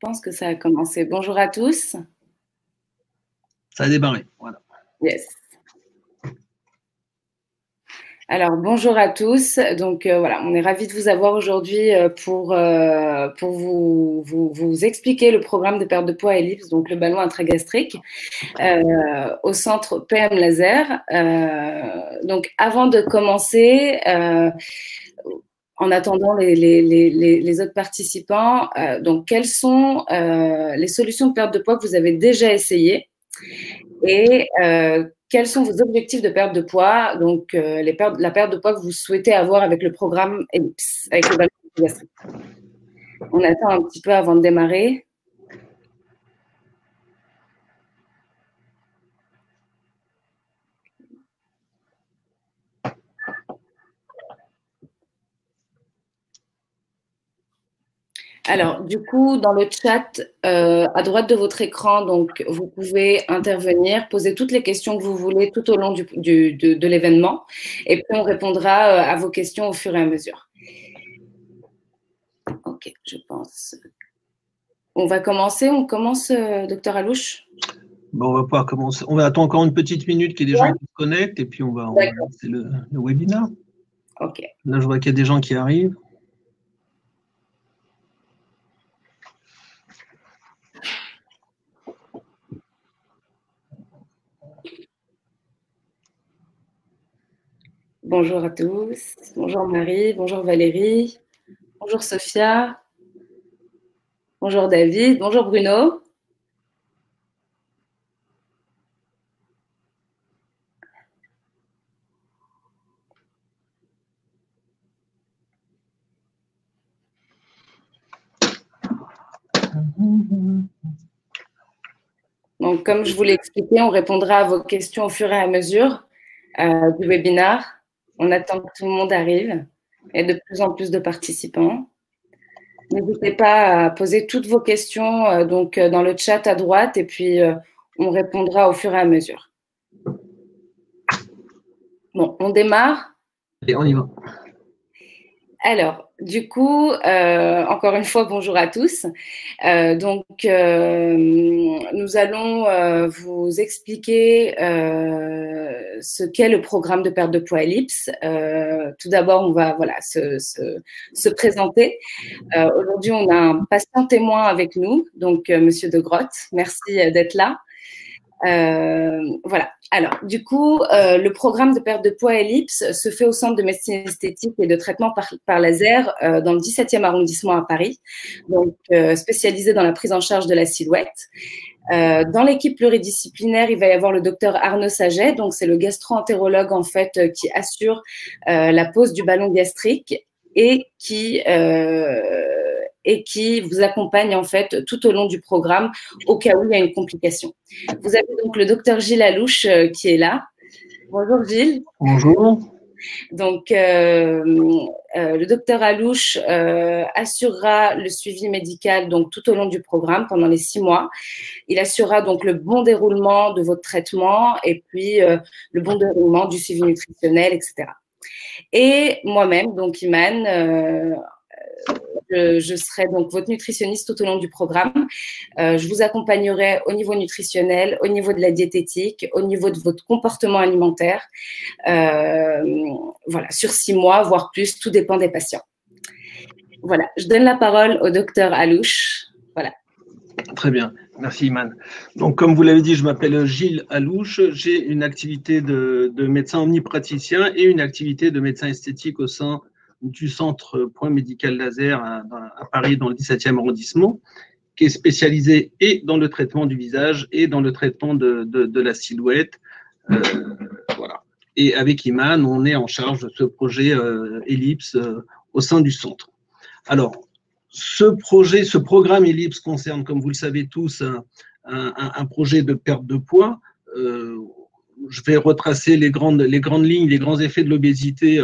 pense que ça a commencé. Bonjour à tous. Ça a démarré, voilà. Yes. Alors, bonjour à tous. Donc, voilà, on est ravis de vous avoir aujourd'hui pour vous expliquer le programme de perte de poids Ellipse, donc le ballon intragastrique, au centre PM Laser. Donc, avant de commencer, en attendant les autres participants, donc quelles sont les solutions de perte de poids que vous avez déjà essayées et quels sont vos objectifs de perte de poids, donc la perte de poids que vous souhaitez avoir avec le programme Ellipse, avec le ballon gastrique. On attend un petit peu avant de démarrer. Alors, du coup, dans le chat, à droite de votre écran, donc, vous pouvez intervenir, poser toutes les questions que vous voulez tout au long de l'événement, et puis on répondra à vos questions au fur et à mesure. Ok, je pense. On va commencer. On commence, docteur Alouche? Bon, on va pouvoir commencer. On va attendre encore une petite minute qu'il y ait des gens qui se connectent, et puis on va lancer le webinaire. Ok. Là, je vois qu'il y a des gens qui arrivent. Bonjour à tous. Bonjour Marie. Bonjour Valérie. Bonjour Sophia. Bonjour David. Bonjour Bruno. Donc, comme je vous l'ai expliqué, on répondra à vos questions au fur et à mesure du webinaire. On attend que tout le monde arrive et de plus en plus de participants. N'hésitez pas à poser toutes vos questions dans le chat à droite et puis on répondra au fur et à mesure. Bon, on démarre? Et on y va. Alors, du coup, encore une fois, bonjour à tous. Nous allons vous expliquer ce qu'est le programme de perte de poids Ellipse. Tout d'abord, on va se présenter. Aujourd'hui, on a un patient témoin avec nous, donc Monsieur De Grotte. Merci d'être là. Voilà. Alors, du coup, le programme de perte de poids Ellipse se fait au Centre de médecine esthétique et de traitement par laser dans le 17e arrondissement à Paris, donc spécialisé dans la prise en charge de la silhouette. Dans l'équipe pluridisciplinaire, il va y avoir le docteur Arnaud Saget, donc c'est le gastro-entérologue en fait qui assure la pose du ballon gastrique et qui vous accompagne en fait tout au long du programme au cas où il y a une complication. Vous avez donc le docteur Gilles Alouche qui est là. Bonjour Gilles. Bonjour. Donc, le docteur Alouche assurera le suivi médical donc, tout au long du programme pendant les 6 mois. Il assurera donc le bon déroulement de votre traitement et puis le bon déroulement du suivi nutritionnel, etc. Et moi-même, donc Imane, je serai donc votre nutritionniste tout au long du programme. Je vous accompagnerai au niveau nutritionnel, au niveau de la diététique, au niveau de votre comportement alimentaire. Voilà, sur 6 mois, voire plus, tout dépend des patients. Voilà, je donne la parole au docteur Alouche. Voilà. Très bien, merci Imane. Donc, comme vous l'avez dit, je m'appelle Gilles Alouche. J'ai une activité de médecin omnipraticien et une activité de médecin esthétique au sein du centre Point Médical Laser à Paris, dans le 17e arrondissement, qui est spécialisé et dans le traitement du visage et dans le traitement de la silhouette. Voilà. Et avec Imane, on est en charge de ce projet Ellipse au sein du centre. Alors, ce programme Ellipse concerne, comme vous le savez tous, un projet de perte de poids. Je vais retracer les grandes lignes, les grands effets de l'obésité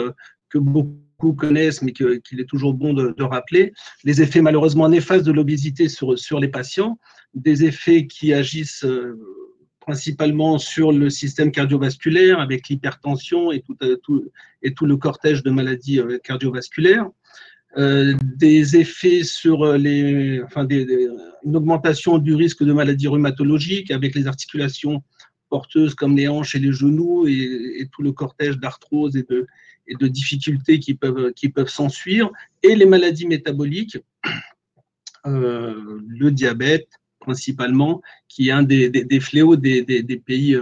que beaucoup connaissent, mais qu'il est toujours bon de rappeler. Les effets malheureusement néfastes de l'obésité sur les patients, des effets qui agissent principalement sur le système cardiovasculaire avec l'hypertension et tout le cortège de maladies cardiovasculaires. des effets sur une augmentation du risque de maladies rhumatologiques avec les articulations porteuses comme les hanches et les genoux et tout le cortège d'arthrose et de difficultés qui peuvent s'ensuivre, et les maladies métaboliques, le diabète principalement, qui est un des fléaux des pays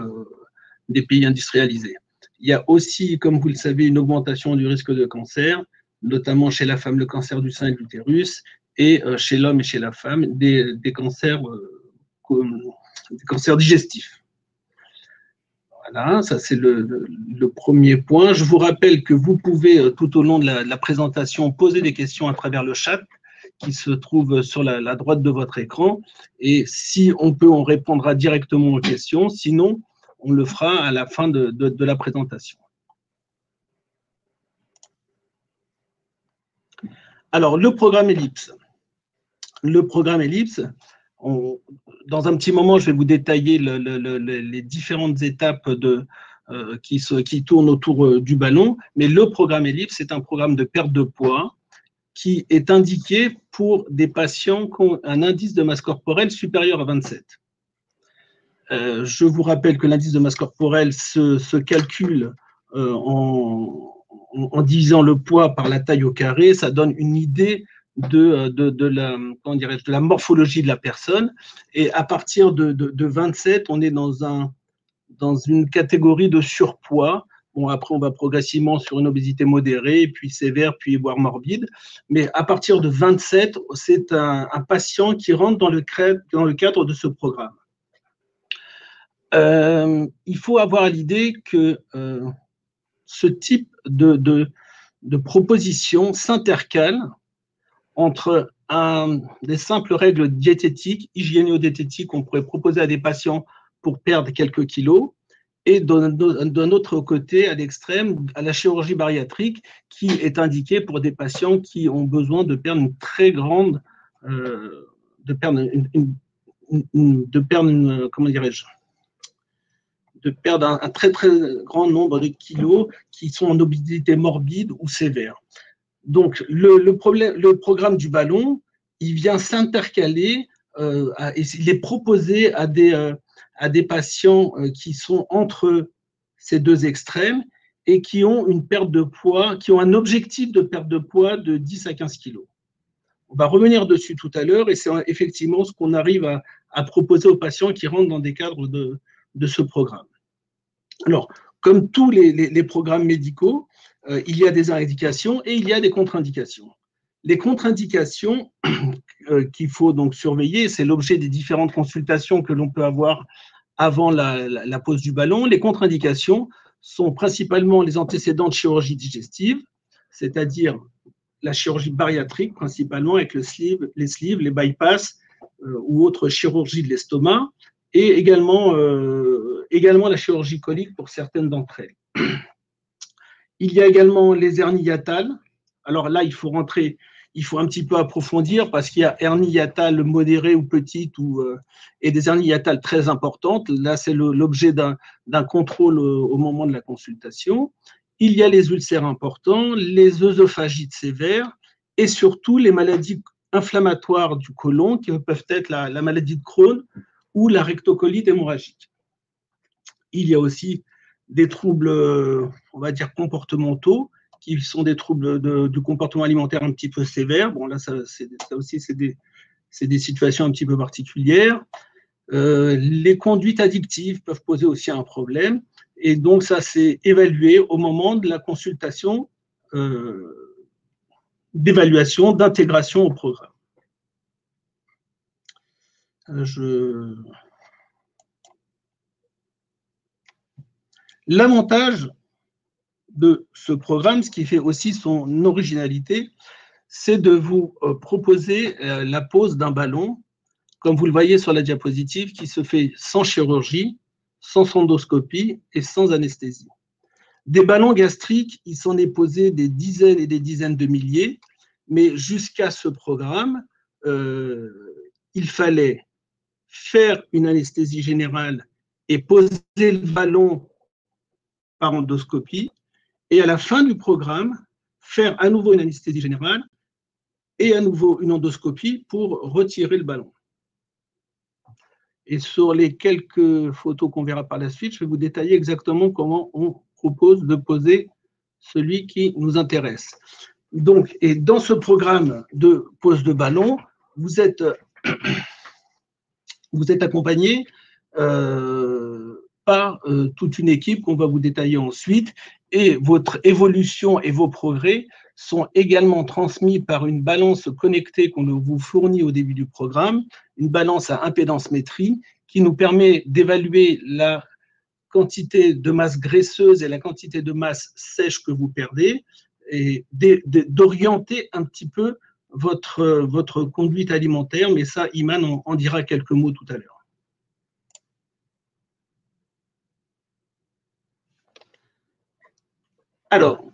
industrialisés. Il y a aussi, comme vous le savez, une augmentation du risque de cancer, notamment chez la femme, le cancer du sein et de l'utérus, et chez l'homme et chez la femme, des cancers digestifs. Voilà, ça c'est le premier point. Je vous rappelle que vous pouvez, tout au long de la présentation, poser des questions à travers le chat qui se trouve sur la droite de votre écran. Et si on peut, on répondra directement aux questions. Sinon, on le fera à la fin de la présentation. Alors, le programme Ellipse. Le programme Ellipse, dans un petit moment, je vais vous détailler les différentes étapes qui tournent autour du ballon. Mais le programme Ellipse, c'est un programme de perte de poids qui est indiqué pour des patients qui ont un indice de masse corporelle supérieur à 27. Je vous rappelle que l'indice de masse corporelle se calcule en divisant le poids par la taille au carré. Ça donne une idée de la morphologie de la personne. Et à partir de 27, on est dans une catégorie de surpoids. Bon, après, on va progressivement sur une obésité modérée, puis sévère, puis voire morbide. Mais à partir de 27, c'est un patient qui rentre dans le cadre de ce programme. Il faut avoir à l'idée que ce type de proposition s'intercale entre des simples règles diététiques, hygiéno-diététiques qu'on pourrait proposer à des patients pour perdre quelques kilos, et d'un autre côté, à l'extrême, à la chirurgie bariatrique, qui est indiquée pour des patients qui ont besoin de perdre une très grande, de perdre un très très grand nombre de kilos qui sont en obésité morbide ou sévère. Donc, le programme du ballon, il vient s'intercaler, il est proposé à des patients qui sont entre ces deux extrêmes et qui ont une perte de poids, qui ont un objectif de perte de poids de 10 à 15 kilos. On va revenir dessus tout à l'heure et c'est effectivement ce qu'on arrive à proposer aux patients qui rentrent dans des cadres de ce programme. Alors, comme tous les programmes médicaux, il y a des indications et il y a des contre-indications. Les contre-indications qu'il faut donc surveiller, c'est l'objet des différentes consultations que l'on peut avoir avant la pose du ballon. Les contre-indications sont principalement les antécédents de chirurgie digestive, c'est-à-dire la chirurgie bariatrique principalement avec les sleeves, les bypass ou autres chirurgies de l'estomac, et également la chirurgie colique pour certaines d'entre elles. Il y a également les hernies hiatales. Alors là, il faut un petit peu approfondir parce qu'il y a hernie hiatale modérée ou petite et des hernies hiatales très importantes. Là, c'est l'objet d'un contrôle au moment de la consultation. Il y a les ulcères importants, les œsophagites sévères et surtout les maladies inflammatoires du côlon qui peuvent être la maladie de Crohn ou la rectocolite hémorragique. Il y a aussi des troubles, on va dire, comportementaux, qui sont des troubles du comportement alimentaire un petit peu sévères. Bon, là, ça aussi, c'est des situations un petit peu particulières. Les conduites addictives peuvent poser aussi un problème. Et donc, ça, c'est évalué au moment de la consultation d'évaluation, d'intégration au programme. L'avantage de ce programme, ce qui fait aussi son originalité, c'est de vous proposer la pose d'un ballon, comme vous le voyez sur la diapositive, qui se fait sans chirurgie, sans endoscopie et sans anesthésie. Des ballons gastriques, il s'en est posé des dizaines et des dizaines de milliers, mais jusqu'à ce programme, il fallait faire une anesthésie générale et poser le ballon par endoscopie, et à la fin du programme, faire à nouveau une anesthésie générale et à nouveau une endoscopie pour retirer le ballon. Et sur les quelques photos qu'on verra par la suite, je vais vous détailler exactement comment on propose de poser celui qui nous intéresse. Donc, et dans ce programme de pose de ballon, vous êtes accompagné par toute une équipe qu'on va vous détailler ensuite, et votre évolution et vos progrès sont également transmis par une balance connectée qu'on vous fournit au début du programme, une balance à impédance-métrie qui nous permet d'évaluer la quantité de masse graisseuse et la quantité de masse sèche que vous perdez, et d'orienter un petit peu votre conduite alimentaire, mais ça, Iman en dira quelques mots tout à l'heure. Alors,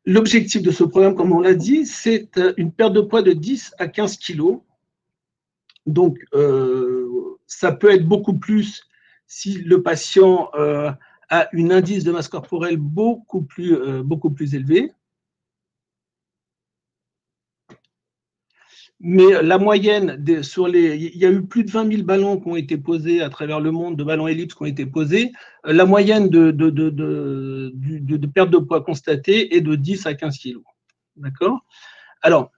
l'objectif de ce programme, comme on l'a dit, c'est une perte de poids de 10 à 15 kilos. Donc, ça peut être beaucoup plus si le patient a un indice de masse corporelle beaucoup plus élevé. Mais la moyenne, il y a eu plus de 20 000 ballons qui ont été posés à travers le monde, de ballons ellipses qui ont été posés. La moyenne de perte de poids constatée est de 10 à 15 kilos. D'accord? Alors,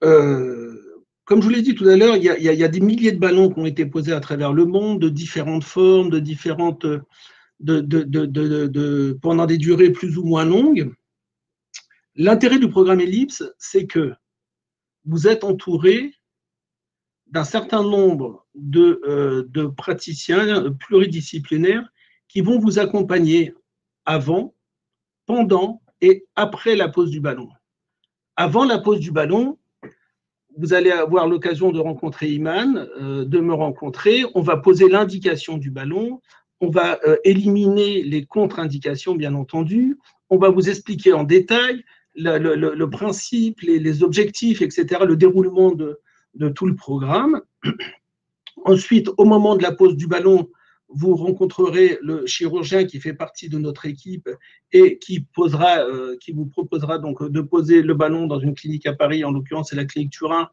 comme je vous l'ai dit tout à l'heure, il y a des milliers de ballons qui ont été posés à travers le monde, de différentes formes, pendant des durées plus ou moins longues. L'intérêt du programme Ellipse, c'est que vous êtes entouré d'un certain nombre de praticiens pluridisciplinaires qui vont vous accompagner avant, pendant et après la pose du ballon. Avant la pose du ballon, vous allez avoir l'occasion de rencontrer Iman, de me rencontrer. On va poser l'indication du ballon. On va éliminer les contre-indications, bien entendu. On va vous expliquer en détail le principe, les objectifs, etc., le déroulement de tout le programme. Ensuite, au moment de la pose du ballon, vous rencontrerez le chirurgien qui fait partie de notre équipe et qui vous proposera donc de poser le ballon dans une clinique à Paris, en l'occurrence c'est la clinique Turin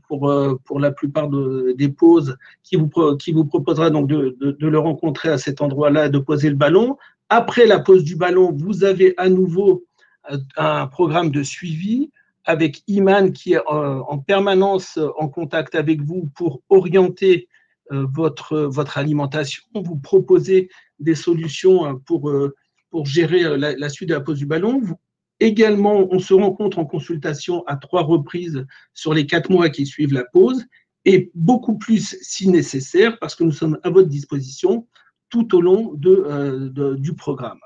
pour la plupart des poses, qui vous proposera donc de le rencontrer à cet endroit-là, de poser le ballon. Après la pose du ballon, vous avez à nouveau un programme de suivi avec Iman qui est en permanence en contact avec vous pour orienter votre alimentation, vous proposer des solutions pour gérer la suite de la pose du ballon. Également, on se rencontre en consultation à 3 reprises sur les 4 mois qui suivent la pose, et beaucoup plus si nécessaire, parce que nous sommes à votre disposition tout au long du programme.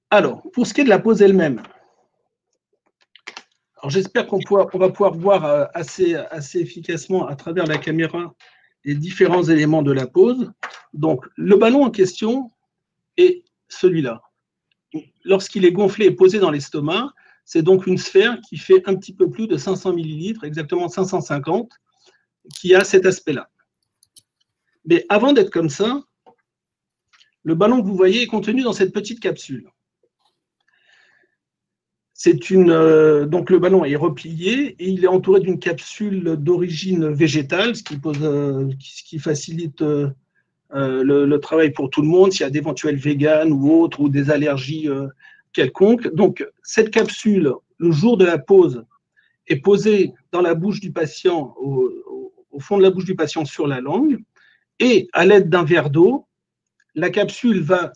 Alors, pour ce qui est de la pose elle-même, j'espère qu'on va pouvoir voir assez efficacement à travers la caméra les différents éléments de la pose. Donc, le ballon en question est celui-là. Lorsqu'il est gonflé et posé dans l'estomac, c'est donc une sphère qui fait un petit peu plus de 500 millilitres, exactement 550, qui a cet aspect-là. Mais avant d'être comme ça, le ballon que vous voyez est contenu dans cette petite capsule. Donc le ballon est replié et il est entouré d'une capsule d'origine végétale, ce qui facilite le travail pour tout le monde, s'il y a d'éventuels véganes ou autres, ou des allergies quelconques. Donc cette capsule, le jour de la pose, est posée dans la bouche du patient, au fond de la bouche du patient sur la langue, et à l'aide d'un verre d'eau, la capsule va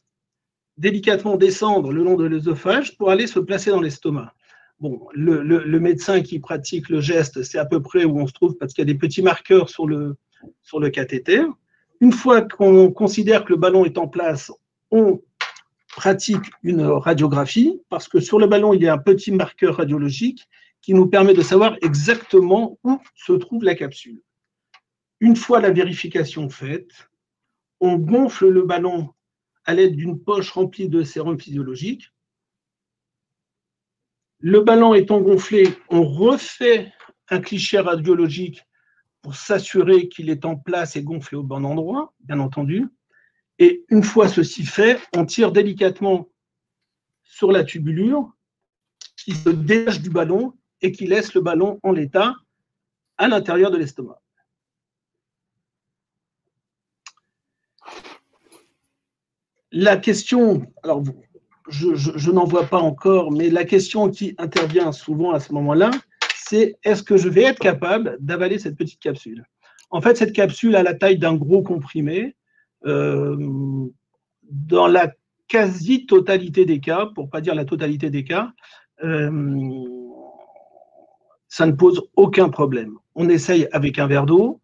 délicatement descendre le long de l'œsophage pour aller se placer dans l'estomac. Bon, le médecin qui pratique le geste, c'est à peu près où on se trouve parce qu'il y a des petits marqueurs sur le cathéter. Une fois qu'on considère que le ballon est en place, on pratique une radiographie parce que sur le ballon, il y a un petit marqueur radiologique qui nous permet de savoir exactement où se trouve la capsule. Une fois la vérification faite, on gonfle le ballon à l'aide d'une poche remplie de sérum physiologique. Le ballon étant gonflé, on refait un cliché radiologique pour s'assurer qu'il est en place et gonflé au bon endroit, bien entendu. Et une fois ceci fait, on tire délicatement sur la tubulure qui se détache du ballon et qui laisse le ballon en l'état à l'intérieur de l'estomac. La question, alors je n'en vois pas encore, mais la question qui intervient souvent à ce moment-là, c'est est-ce que je vais être capable d'avaler cette petite capsule? En fait, cette capsule a la taille d'un gros comprimé. Dans la quasi-totalité des cas, pour ne pas dire la totalité des cas, ça ne pose aucun problème. On essaye avec un verre d'eau.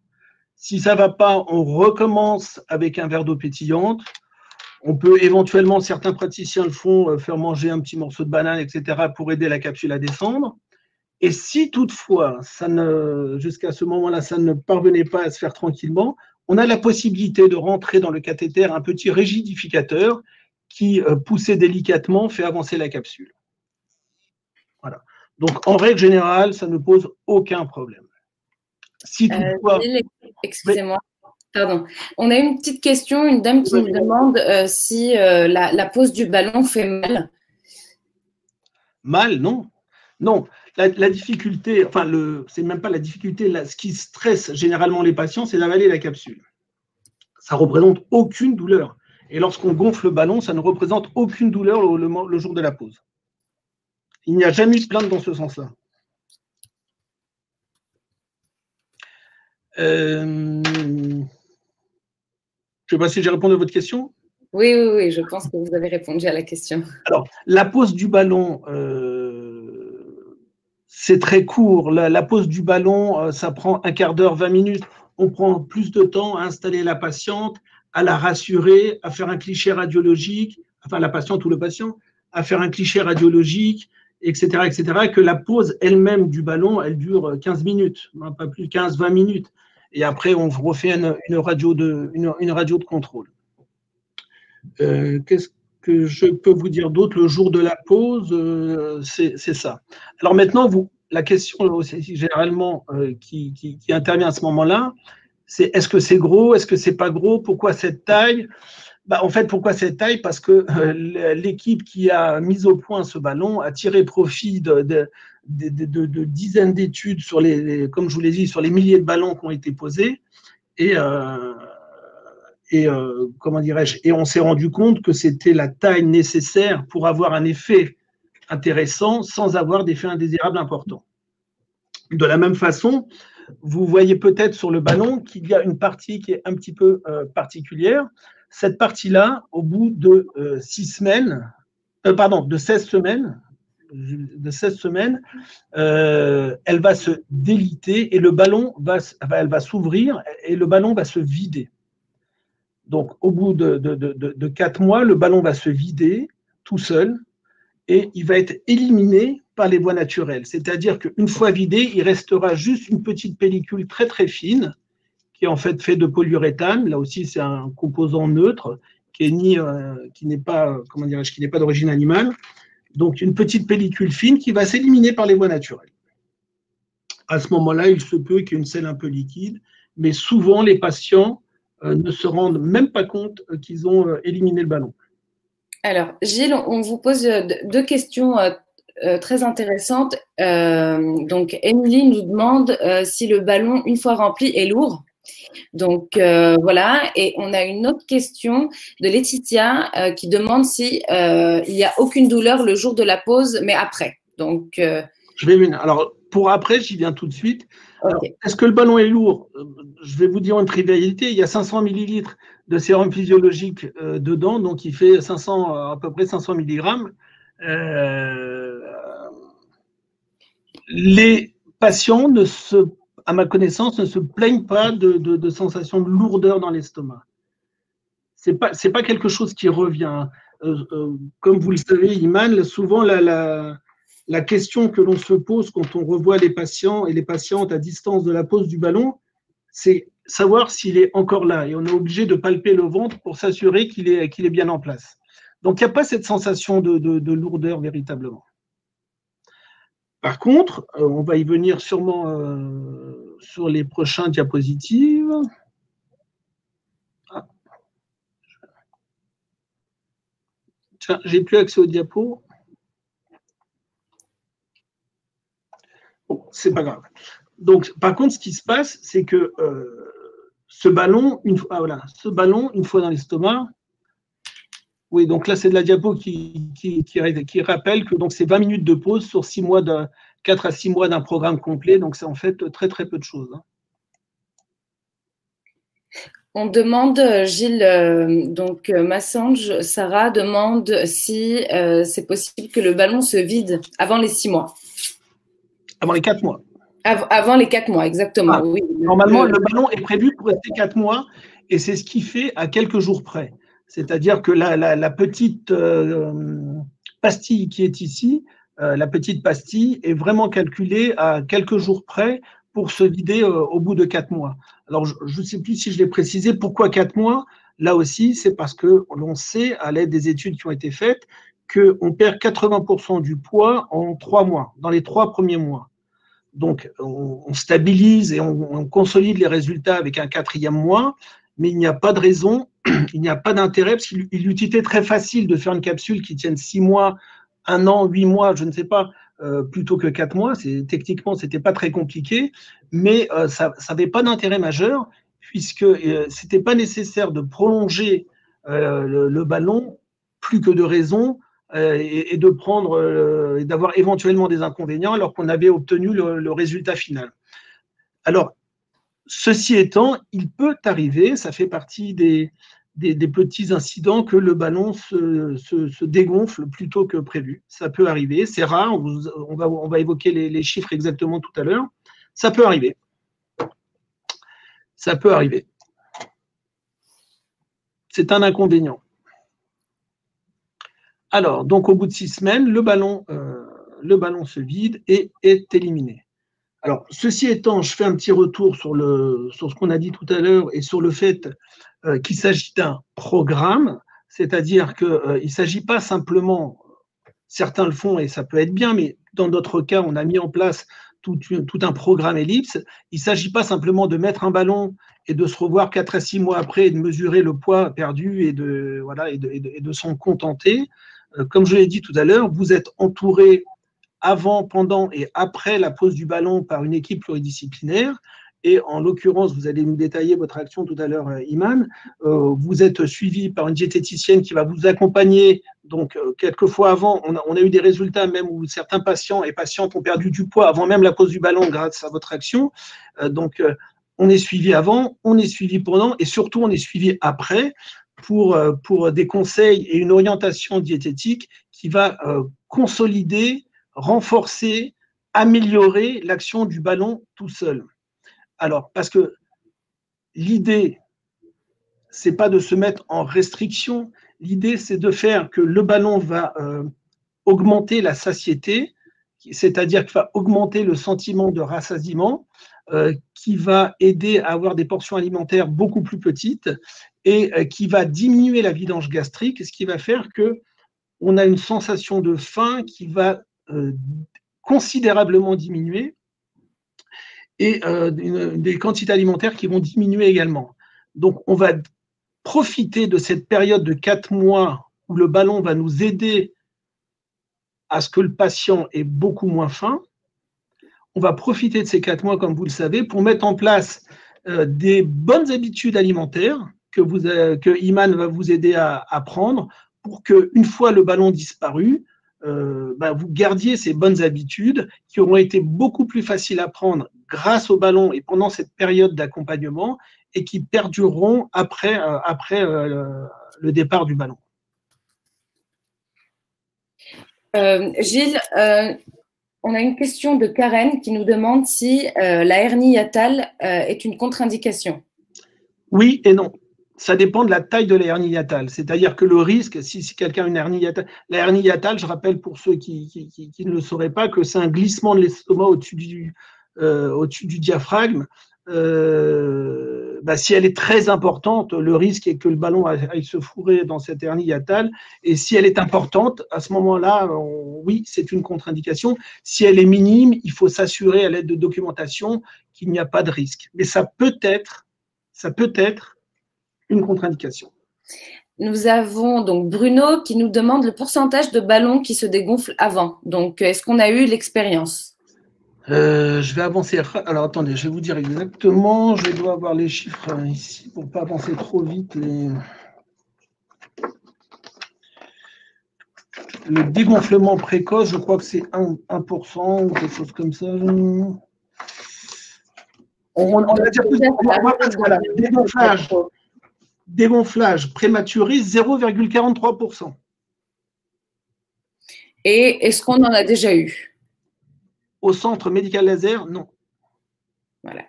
Si ça ne va pas, on recommence avec un verre d'eau pétillante. On peut éventuellement, certains praticiens le font, faire manger un petit morceau de banane, etc., pour aider la capsule à descendre. Et si toutefois, jusqu'à ce moment-là, ça ne parvenait pas à se faire tranquillement, on a la possibilité de rentrer dans le cathéter un petit rigidificateur qui, poussé délicatement, fait avancer la capsule. Voilà. Donc, en règle générale, ça ne pose aucun problème. Si toutefois… Excusez-moi. Pardon. On a une petite question, une dame qui nous demande si la pose du ballon fait mal. Mal, non. Non. La difficulté, enfin, c'est même pas la difficulté, ce qui stresse généralement les patients, c'est d'avaler la capsule. Ça ne représente aucune douleur. Et lorsqu'on gonfle le ballon, ça ne représente aucune douleur le jour de la pose. Il n'y a jamais eu de plainte dans ce sens-là. Je ne sais pas si j'ai répondu à votre question. Oui, je pense que vous avez répondu à la question. Alors, la pose du ballon, c'est très court. La pose du ballon, ça prend un quart d'heure, 20 minutes. On prend plus de temps à installer la patiente, à la rassurer, à faire un cliché radiologique, enfin la patiente ou le patient, à faire un cliché radiologique, etc., que la pose elle-même du ballon, elle dure 15 minutes, pas plus de 15-20 minutes. Et après, on refait une radio de contrôle. Qu'est-ce que je peux vous dire d'autre le jour de la pause? C'est ça. Alors maintenant, la question aussi, généralement qui intervient à ce moment-là, c'est est-ce que c'est gros, est-ce que c'est pas gros, pourquoi cette taille? En fait, pourquoi cette taille? Parce que l'équipe qui a mis au point ce ballon a tiré profit de dizaines d'études sur comme je vous l'ai dit, sur les milliers de ballons qui ont été posés comment dirais-je, et on s'est rendu compte que c'était la taille nécessaire pour avoir un effet intéressant sans avoir d'effet indésirable important. De la même façon, vous voyez peut-être sur le ballon qu'il y a une partie qui est un petit peu particulière. Cette partie-là, au bout de 16 semaines, elle va se déliter et le ballon elle va s'ouvrir et le ballon va se vider. Donc, au bout de 4 mois, le ballon va se vider tout seul et il va être éliminé par les voies naturelles. C'est-à-dire qu'une fois vidé, il restera juste une petite pellicule très très fine qui est en fait de polyuréthane. Là aussi, c'est un composant neutre qui n'est pas d'origine animale. Donc, une petite pellicule fine qui va s'éliminer par les voies naturelles. À ce moment-là, il se peut qu'il y ait une selle un peu liquide, mais souvent, les patients ne se rendent même pas compte qu'ils ont éliminé le ballon. Alors, Gilles, on vous pose deux questions très intéressantes. Donc, Émilie nous demande si le ballon, une fois rempli, est lourd. Donc, voilà. Et on a une autre question de Laetitia qui demande si il n'y a aucune douleur le jour de la pause, mais après. Donc, je vais venir. Alors, pour après, j'y viens tout de suite. Okay. Est-ce que le ballon est lourd? Je vais vous dire une trivialité. Il y a 500 millilitres de sérum physiologique dedans, donc il fait à peu près 500 milligrammes. Les patients, à ma connaissance, ne se plaignent pas de sensation de lourdeur dans l'estomac. C'est pas quelque chose qui revient. Comme vous le savez, Iman, souvent la question que l'on se pose quand on revoit les patients et les patientes à distance de la pose du ballon, c'est savoir s'il est encore là. Et on est obligé de palper le ventre pour s'assurer qu'il est bien en place. Donc, il n'y a pas cette sensation de lourdeur véritablement. Par contre, on va y venir sûrement sur les prochains diapositives. Tiens, j'ai plus accès aux diapos. Bon, c'est pas grave. Donc, par contre, ce qui se passe, c'est que ce ballon, une fois dans l'estomac, oui, donc là, c'est de la diapo qui rappelle que c'est 20 minutes de pause sur 4 à 6 mois d'un programme complet. Donc, c'est en fait très, très peu de choses. Hein. On demande, Gilles, Massange, Sarah demande si c'est possible que le ballon se vide avant les 6 mois. Avant les 4 mois. Avant les 4 mois, exactement. Oui. Normalement, le ballon est prévu pour rester 4 mois et c'est ce qu'il fait à quelques jours près. C'est-à-dire que la petite pastille qui est ici, la petite pastille est vraiment calculée à quelques jours près pour se vider au bout de 4 mois. Alors, je ne sais plus si je l'ai précisé. Pourquoi 4 mois? Là aussi, c'est parce que l'on sait, à l'aide des études qui ont été faites, qu'on perd 80% du poids en 3 mois, dans les 3 premiers mois. Donc, on stabilise et on consolide les résultats avec un 4e mois, mais il n'y a pas de raison, il n'y a pas d'intérêt, parce qu'il eût été très facile de faire une capsule qui tienne 6 mois, 1 an, 8 mois, je ne sais pas, plutôt que 4 mois. Techniquement, ce n'était pas très compliqué, mais ça n'avait pas d'intérêt majeur, puisque ce n'était pas nécessaire de prolonger le ballon, plus que de raison, et de prendre et d'avoir éventuellement des inconvénients alors qu'on avait obtenu le résultat final. Alors, ceci étant, il peut arriver, ça fait partie des petits incidents, que le ballon se dégonfle plutôt que prévu. Ça peut arriver, c'est rare, on va évoquer les chiffres exactement tout à l'heure. Ça peut arriver. Ça peut arriver. C'est un inconvénient. Alors, donc au bout de 6 semaines, le ballon se vide et est éliminé. Alors, ceci étant, je fais un petit retour sur ce qu'on a dit tout à l'heure et sur le fait qu'il s'agit d'un programme, c'est-à-dire qu'il ne s'agit pas simplement, certains le font et ça peut être bien, mais dans d'autres cas, on a mis en place tout un programme Ellipse. Il ne s'agit pas simplement de mettre un ballon et de se revoir 4 à 6 mois après et de mesurer le poids perdu et de s'en contenter. Comme je l'ai dit tout à l'heure, vous êtes entouré avant, pendant et après la pose du ballon par une équipe pluridisciplinaire. Et en l'occurrence, vous allez nous détailler votre action tout à l'heure, Iman. Vous êtes suivi par une diététicienne qui va vous accompagner. Donc, quelques fois avant, on a eu des résultats même où certains patients et patientes ont perdu du poids avant même la pose du ballon grâce à votre action. Donc, on est suivi avant, on est suivi pendant et surtout, on est suivi après pour des conseils et une orientation diététique qui va consolider, renforcer, améliorer l'action du ballon tout seul. Alors, parce que l'idée, c'est pas de se mettre en restriction, l'idée, c'est de faire que le ballon va augmenter la satiété, c'est-à-dire qu'il va augmenter le sentiment de rassasiement, qui va aider à avoir des portions alimentaires beaucoup plus petites et qui va diminuer la vidange gastrique, ce qui va faire qu'on a une sensation de faim qui va considérablement diminuer et des quantités alimentaires qui vont diminuer également. Donc, on va profiter de cette période de 4 mois où le ballon va nous aider à ce que le patient ait beaucoup moins faim. On va profiter de ces 4 mois, comme vous le savez, pour mettre en place des bonnes habitudes alimentaires que Iman va vous aider à prendre pour qu'une fois le ballon disparu, vous gardiez ces bonnes habitudes qui auront été beaucoup plus faciles à prendre grâce au ballon et pendant cette période d'accompagnement et qui perdureront après le départ du ballon. Gilles, on a une question de Karen qui nous demande si la hernie hiatale est une contre-indication. Oui et non. Ça dépend de la taille de la hernie hiatale. C'est-à-dire que le risque, si quelqu'un a une hernie hiatale, la hernie hiatale, je rappelle pour ceux qui ne le sauraient pas, que c'est un glissement de l'estomac au-dessus du diaphragme. Si elle est très importante, le risque est que le ballon aille se fourrer dans cette hernie hiatale. Et si elle est importante, à ce moment-là, oui, c'est une contre-indication. Si elle est minime, il faut s'assurer à l'aide de documentation qu'il n'y a pas de risque. Mais ça peut être une contre-indication. Nous avons donc Bruno qui nous demande le pourcentage de ballons qui se dégonflent avant. Donc, est-ce qu'on a eu l'expérience? Je vais avancer. Alors, attendez, je vais vous dire exactement. Je dois avoir les chiffres ici pour ne pas avancer trop vite. Le dégonflement précoce, je crois que c'est 1% ou quelque chose comme ça. On a déjà plus. Voilà, dégonflage prématuré, 0,43%. Et est-ce qu'on en a déjà eu? Au centre médical laser, non. Voilà.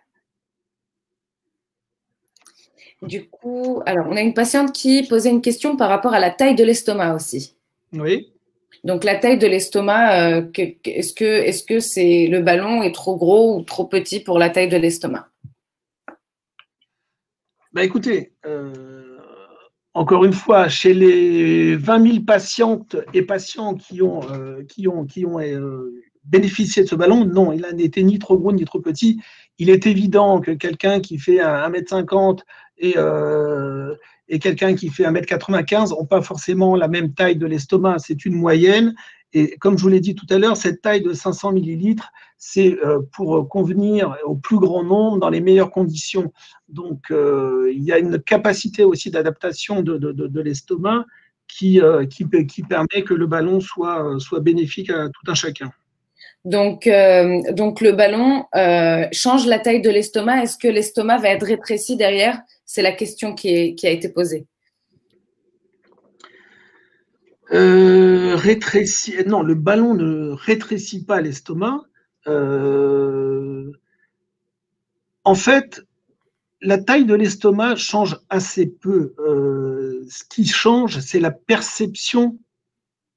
Du coup, alors, on a une patiente qui posait une question par rapport à la taille de l'estomac aussi. Oui. Donc, la taille de l'estomac, est-ce que c'est le ballon est trop gros ou trop petit pour la taille de l'estomac? Bah, écoutez, encore une fois, chez les 20 000 patientes et patients qui ont bénéficié de ce ballon, non, il n'était ni trop gros ni trop petit. Il est évident que quelqu'un qui fait 1,50 m et quelqu'un qui fait 1,95 m n'ont pas forcément la même taille de l'estomac, c'est une moyenne. Et comme je vous l'ai dit tout à l'heure, cette taille de 500 millilitres, c'est pour convenir au plus grand nombre dans les meilleures conditions. Donc, il y a une capacité aussi d'adaptation de l'estomac qui permet que le ballon soit bénéfique à tout un chacun. Donc le ballon change la taille de l'estomac. Est-ce que l'estomac va être rétréci derrière? C'est la question qui a été posée. Non, le ballon ne rétrécit pas l'estomac. En fait, la taille de l'estomac change assez peu. Ce qui change, c'est la perception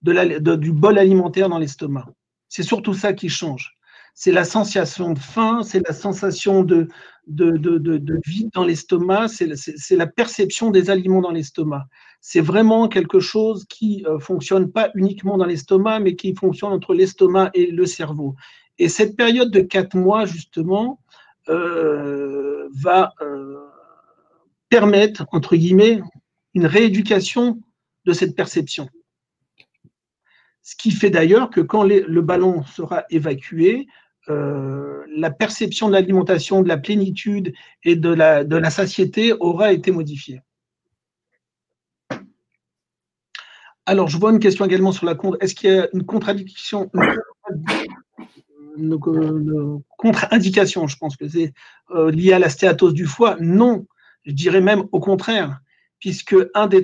du bol alimentaire dans l'estomac. C'est surtout ça qui change. C'est la sensation de faim, c'est la sensation de vide dans l'estomac, c'est la perception des aliments dans l'estomac. C'est vraiment quelque chose qui ne fonctionne pas uniquement dans l'estomac, mais qui fonctionne entre l'estomac et le cerveau. Et cette période de 4 mois, justement, va permettre, entre guillemets, une rééducation de cette perception. Ce qui fait d'ailleurs que quand le ballon sera évacué, la perception de l'alimentation, de la plénitude et de la satiété aura été modifiée. Alors, je vois une question également sur la est-ce qu'il y a une contradiction, une contre-indication, je pense que c'est lié à la stéatose du foie? Non, je dirais même au contraire, puisque un des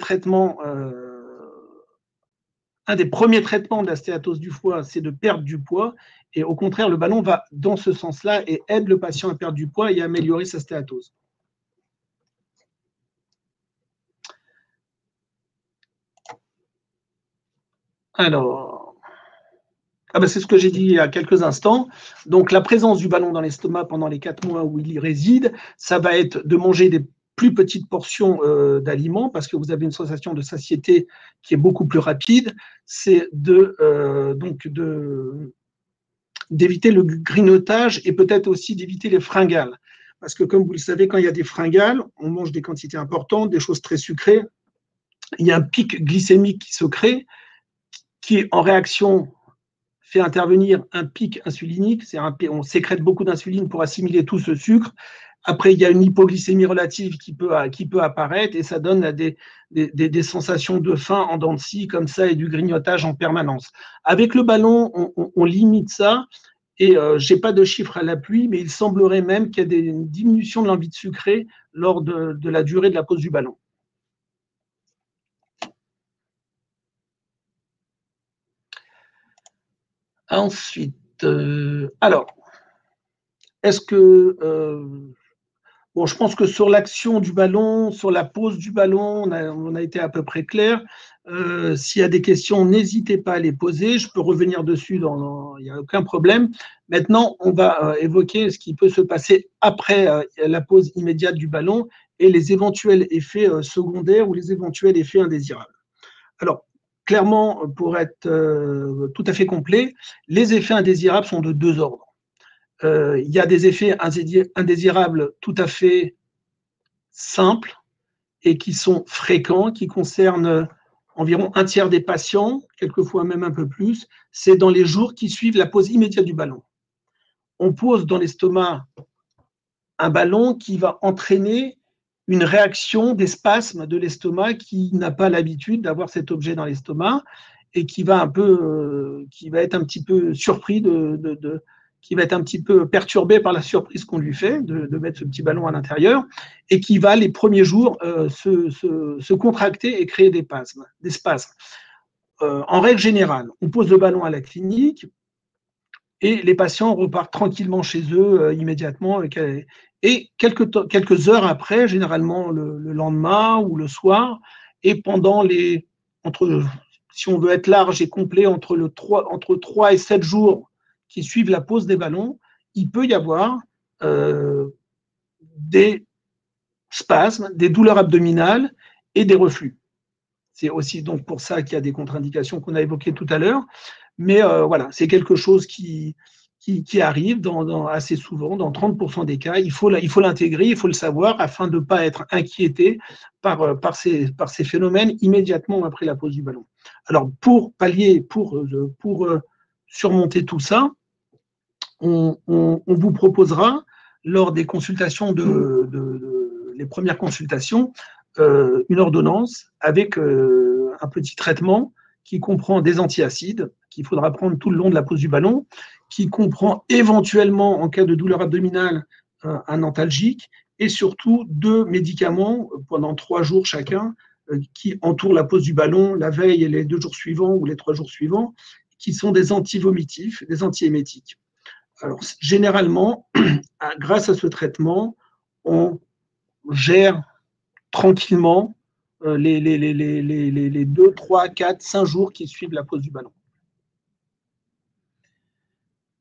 premiers traitements de la stéatose du foie, c'est de perdre du poids. Et au contraire, le ballon va dans ce sens-là et aide le patient à perdre du poids et à améliorer sa stéatose. Alors, c'est ce que j'ai dit il y a quelques instants. Donc, la présence du ballon dans l'estomac pendant les 4 mois où il y réside, ça va être de manger des plus petites portions d'aliments parce que vous avez une sensation de satiété qui est beaucoup plus rapide. C'est d'éviter le grignotage et peut-être aussi d'éviter les fringales. Parce que comme vous le savez, quand il y a des fringales, on mange des quantités importantes, des choses très sucrées. Il y a un pic glycémique qui se crée, qui en réaction fait intervenir un pic insulinique. On sécrète beaucoup d'insuline pour assimiler tout ce sucre. Après, il y a une hypoglycémie relative qui peut apparaître et ça donne des sensations de faim en dents de scie comme ça et du grignotage en permanence. Avec le ballon, on limite ça et je n'ai pas de chiffres à l'appui, mais il semblerait même qu'il y ait une diminution de l'envie de sucrer lors de la durée de la pause du ballon. Ensuite, alors, est-ce que bon, je pense que sur l'action du ballon, sur la pose du ballon, on a été à peu près clair. S'il y a des questions, n'hésitez pas à les poser. Je peux revenir dessus, il n'y a aucun problème. Maintenant, on va évoquer ce qui peut se passer après la pose immédiate du ballon et les éventuels effets secondaires ou les éventuels effets indésirables. Alors, clairement, pour être tout à fait complet, les effets indésirables sont de 2 ordres. Il y a des effets indésirables tout à fait simples et qui sont fréquents, qui concernent environ un tiers des patients, quelquefois même un peu plus, c'est dans les jours qui suivent la pose immédiate du ballon. On pose dans l'estomac un ballon qui va entraîner une réaction des spasmes de l'estomac qui n'a pas l'habitude d'avoir cet objet dans l'estomac et qui va être un petit peu surpris qui va être un petit peu perturbé par la surprise qu'on lui fait de mettre ce petit ballon à l'intérieur et qui va les premiers jours se contracter et créer des spasmes. En règle générale, on pose le ballon à la clinique et les patients repartent tranquillement chez eux immédiatement. Et quelques heures après, généralement le lendemain ou le soir, et si on veut être large et complet, entre 3 et 7 jours qui suivent la pose des ballons, il peut y avoir des spasmes, des douleurs abdominales et des reflux. C'est aussi donc pour ça qu'il y a des contre-indications qu'on a évoquées tout à l'heure. Mais voilà, c'est quelque chose qui arrive assez souvent, dans 30% des cas. Il faut l'intégrer, il faut le savoir afin de ne pas être inquiété par ces phénomènes immédiatement après la pose du ballon. Alors, pour pallier, pour surmonter tout ça, on vous proposera, lors des consultations, les premières consultations, une ordonnance avec un petit traitement qui comprend des antiacides qu'il faudra prendre tout le long de la pose du ballon, qui comprend éventuellement, en cas de douleur abdominale, un antalgique, et surtout 2 médicaments pendant 3 jours chacun qui entourent la pose du ballon la veille et les 2 jours suivants ou les 3 jours suivants, qui sont des antivomitifs, des antiémétiques. Alors, généralement, grâce à ce traitement, on gère tranquillement les 2, 3, 4, 5 jours qui suivent la pose du ballon.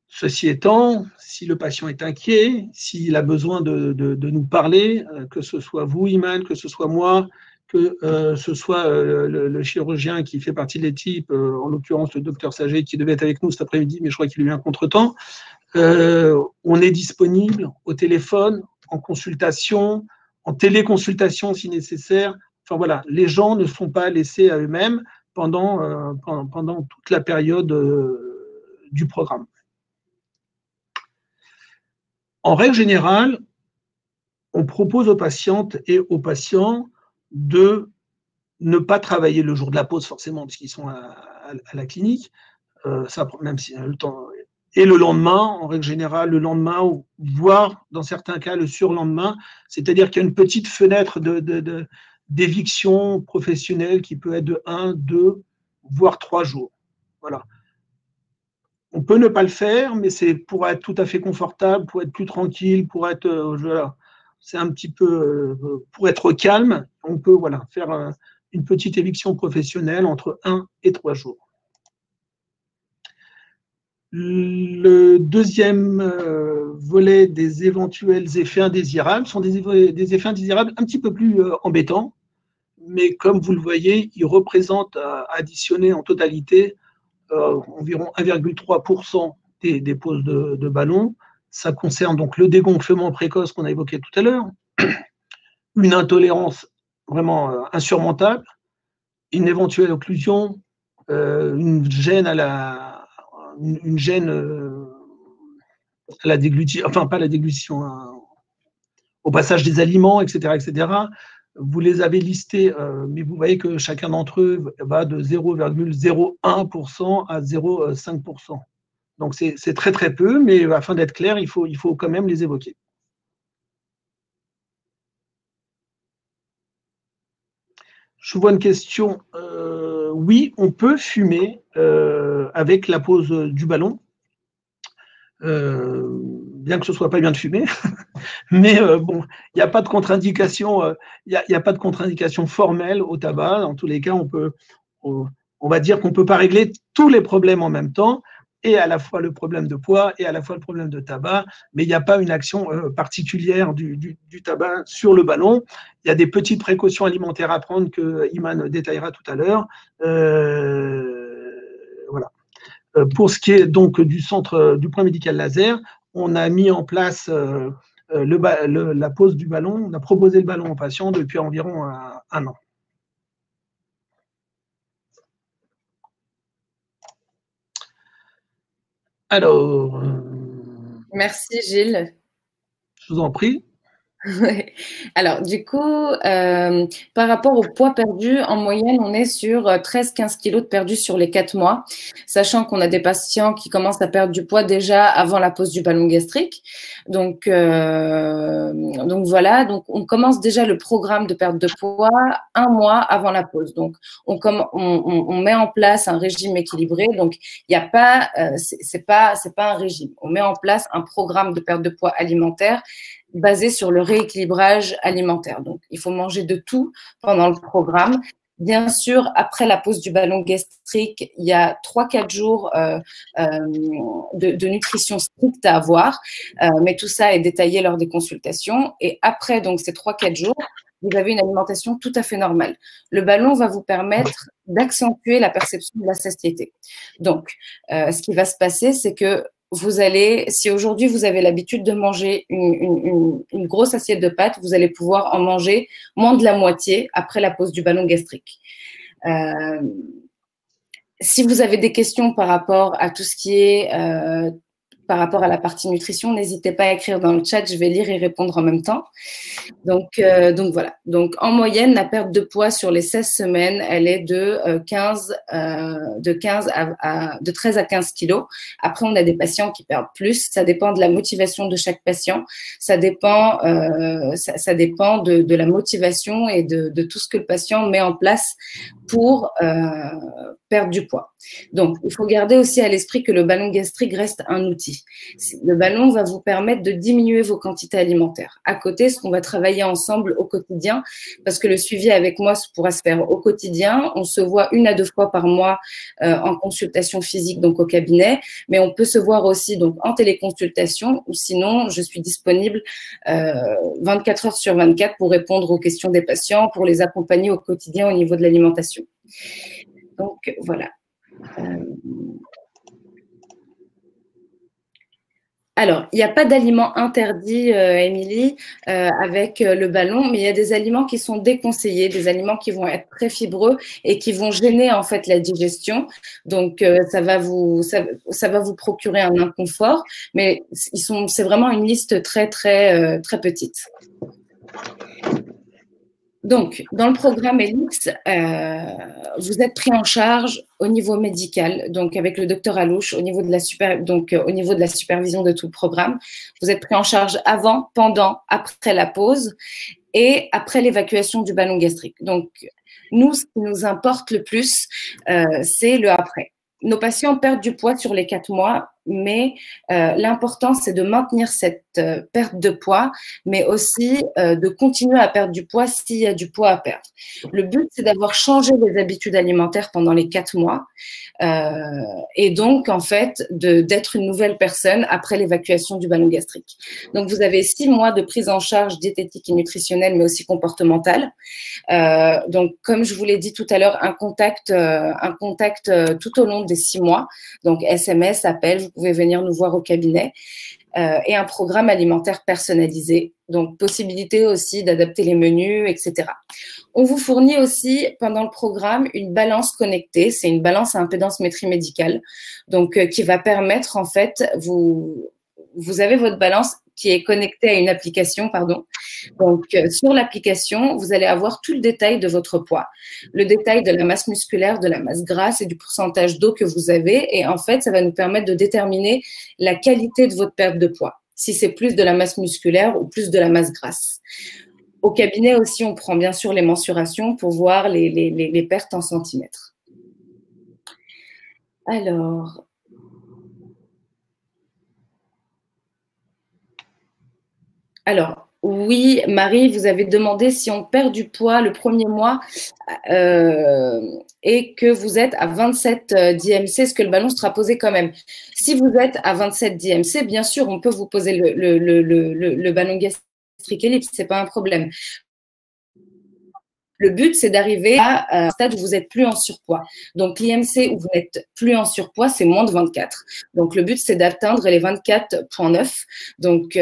Ceci étant, si le patient est inquiet, s'il a besoin de nous parler, que ce soit vous, Iman, que ce soit moi, que ce soit le chirurgien qui fait partie de l'équipe, en l'occurrence le docteur Saget qui devait être avec nous cet après-midi, mais je crois qu'il a eu un contretemps, on est disponible au téléphone, en consultation, en téléconsultation si nécessaire. Enfin voilà, les gens ne sont pas laissés à eux-mêmes pendant toute la période du programme. En règle générale, on propose aux patientes et aux patients de ne pas travailler le jour de la pose forcément parce qu'ils sont à la clinique, ça, même si le temps. Et le lendemain, en règle générale, le lendemain, voire dans certains cas le surlendemain, c'est-à-dire qu'il y a une petite fenêtre d'éviction professionnelle qui peut être de 1, 2, voire 3 jours. Voilà. On peut ne pas le faire, mais c'est pour être tout à fait confortable, pour être plus tranquille, pour être, voilà, c'est un petit peu, pour être calme, on peut voilà, faire une petite éviction professionnelle entre 1 et 3 jours. Le deuxième volet des éventuels effets indésirables sont des effets indésirables un petit peu plus embêtants, mais comme vous le voyez, ils représentent additionné en totalité environ 1,3% des poses de ballon. Ça concerne donc le dégonflement précoce qu'on a évoqué tout à l'heure, une intolérance vraiment insurmontable, une éventuelle occlusion, une gêne à la déglutition, enfin pas la déglutition, au passage des aliments, etc., etc. Vous les avez listés, mais vous voyez que chacun d'entre eux va de 0,01% à 0,5%. Donc c'est très très peu, mais afin d'être clair, il faut quand même les évoquer. Je vois une question. Oui, on peut fumer avec la pose du ballon, bien que ce ne soit pas bien de fumer. Mais bon, il n'y a pas de contre-indication, il n'y a pas de contre-indication formelle au tabac. Dans tous les cas, on va dire qu'on ne peut pas régler tous les problèmes en même temps, et à la fois le problème de poids et à la fois le problème de tabac, mais il n'y a pas une action particulière du tabac sur le ballon. Il y a des petites précautions alimentaires à prendre que Iman détaillera tout à l'heure. Voilà. Pour ce qui est donc du centre du point médical laser, on a mis en place la pose du ballon, on a proposé le ballon aux patients depuis environ un an. Alors, merci Gilles. Je vous en prie. Ouais. Alors, du coup, par rapport au poids perdu, en moyenne, on est sur 13-15 kilos de perdu sur les 4 mois, sachant qu'on a des patients qui commencent à perdre du poids déjà avant la pose du ballon gastrique. Donc voilà, donc on commence déjà le programme de perte de poids un mois avant la pose. Donc, on met en place un régime équilibré. Donc, il n'y a pas, c'est pas un régime. On met en place un programme de perte de poids alimentaire basé sur le rééquilibrage alimentaire. Donc, il faut manger de tout pendant le programme. Bien sûr, après la pose du ballon gastrique, il y a 3-4 jours de nutrition stricte à avoir, mais tout ça est détaillé lors des consultations. Et après donc ces 3-4 jours, vous avez une alimentation tout à fait normale. Le ballon va vous permettre d'accentuer la perception de la satiété. Donc, ce qui va se passer, c'est que vous allez, si aujourd'hui vous avez l'habitude de manger une grosse assiette de pâtes, vous allez pouvoir en manger moins de la moitié après la pose du ballon gastrique. Si vous avez des questions par rapport à tout ce qui est par rapport à la partie nutrition, n'hésitez pas à écrire dans le chat, je vais lire et répondre en même temps. Donc voilà. Donc en moyenne, la perte de poids sur les 16 semaines, elle est de 13 à 15 kilos. Après, on a des patients qui perdent plus. Ça dépend de la motivation de chaque patient. Ça dépend, ça dépend de la motivation et de tout ce que le patient met en place pour perdre du poids. Donc, il faut garder aussi à l'esprit que le ballon gastrique reste un outil. Le ballon va vous permettre de diminuer vos quantités alimentaires. À côté, ce qu'on va travailler ensemble au quotidien, parce que le suivi avec moi pourra se faire au quotidien. On se voit 1 à 2 fois par mois en consultation physique, donc au cabinet, mais on peut se voir aussi donc en téléconsultation, ou sinon, je suis disponible 24 heures sur 24 pour répondre aux questions des patients, pour les accompagner au quotidien au niveau de l'alimentation. Donc, voilà. Alors, il n'y a pas d'aliments interdits, Émilie, avec le ballon, mais il y a des aliments qui sont déconseillés, des aliments qui vont être très fibreux et qui vont gêner en fait la digestion. Donc, ça va vous procurer un inconfort, mais c'est vraiment une liste très petite. Donc, dans le programme ELIX, vous êtes pris en charge au niveau médical, donc avec le docteur Alouche, au niveau de la supervision de tout le programme. Vous êtes pris en charge avant, pendant, après la pause et après l'évacuation du ballon gastrique. Donc, nous, ce qui nous importe le plus, c'est le après. Nos patients perdent du poids sur les 4 mois, mais l'important, c'est de maintenir cette perte de poids, mais aussi de continuer à perdre du poids s'il y a du poids à perdre. Le but, c'est d'avoir changé les habitudes alimentaires pendant les 4 mois et donc, en fait, d'être une nouvelle personne après l'évacuation du ballon gastrique. Donc, vous avez 6 mois de prise en charge diététique et nutritionnelle, mais aussi comportementale. Donc, comme je vous l'ai dit tout à l'heure, un contact tout au long des 6 mois. Donc, SMS, appel, vous pouvez venir nous voir au cabinet. Et un programme alimentaire personnalisé. Donc, possibilité aussi d'adapter les menus, etc. On vous fournit aussi, pendant le programme, une balance connectée. C'est une balance à impédance métrie médicale. Donc, qui va permettre, en fait, vous avez votre balance qui est connectée à une application, pardon. Donc, sur l'application, vous allez avoir tout le détail de votre poids, le détail de la masse musculaire, de la masse grasse et du pourcentage d'eau que vous avez. Et en fait, ça va nous permettre de déterminer la qualité de votre perte de poids, si c'est plus de la masse musculaire ou plus de la masse grasse. Au cabinet aussi, on prend bien sûr les mensurations pour voir les pertes en centimètres. Alors, oui, Marie, vous avez demandé si on perd du poids le premier mois et que vous êtes à 27 d'IMC, est-ce que le ballon sera posé quand même? Si vous êtes à 27 d'IMC, bien sûr, on peut vous poser le ballon gastrique ellipse, ce n'est pas un problème. Le but, c'est d'arriver à un stade où vous n'êtes plus en surpoids. Donc, l'IMC où vous n'êtes plus en surpoids, c'est moins de 24. Donc, le but, c'est d'atteindre les 24,9. Donc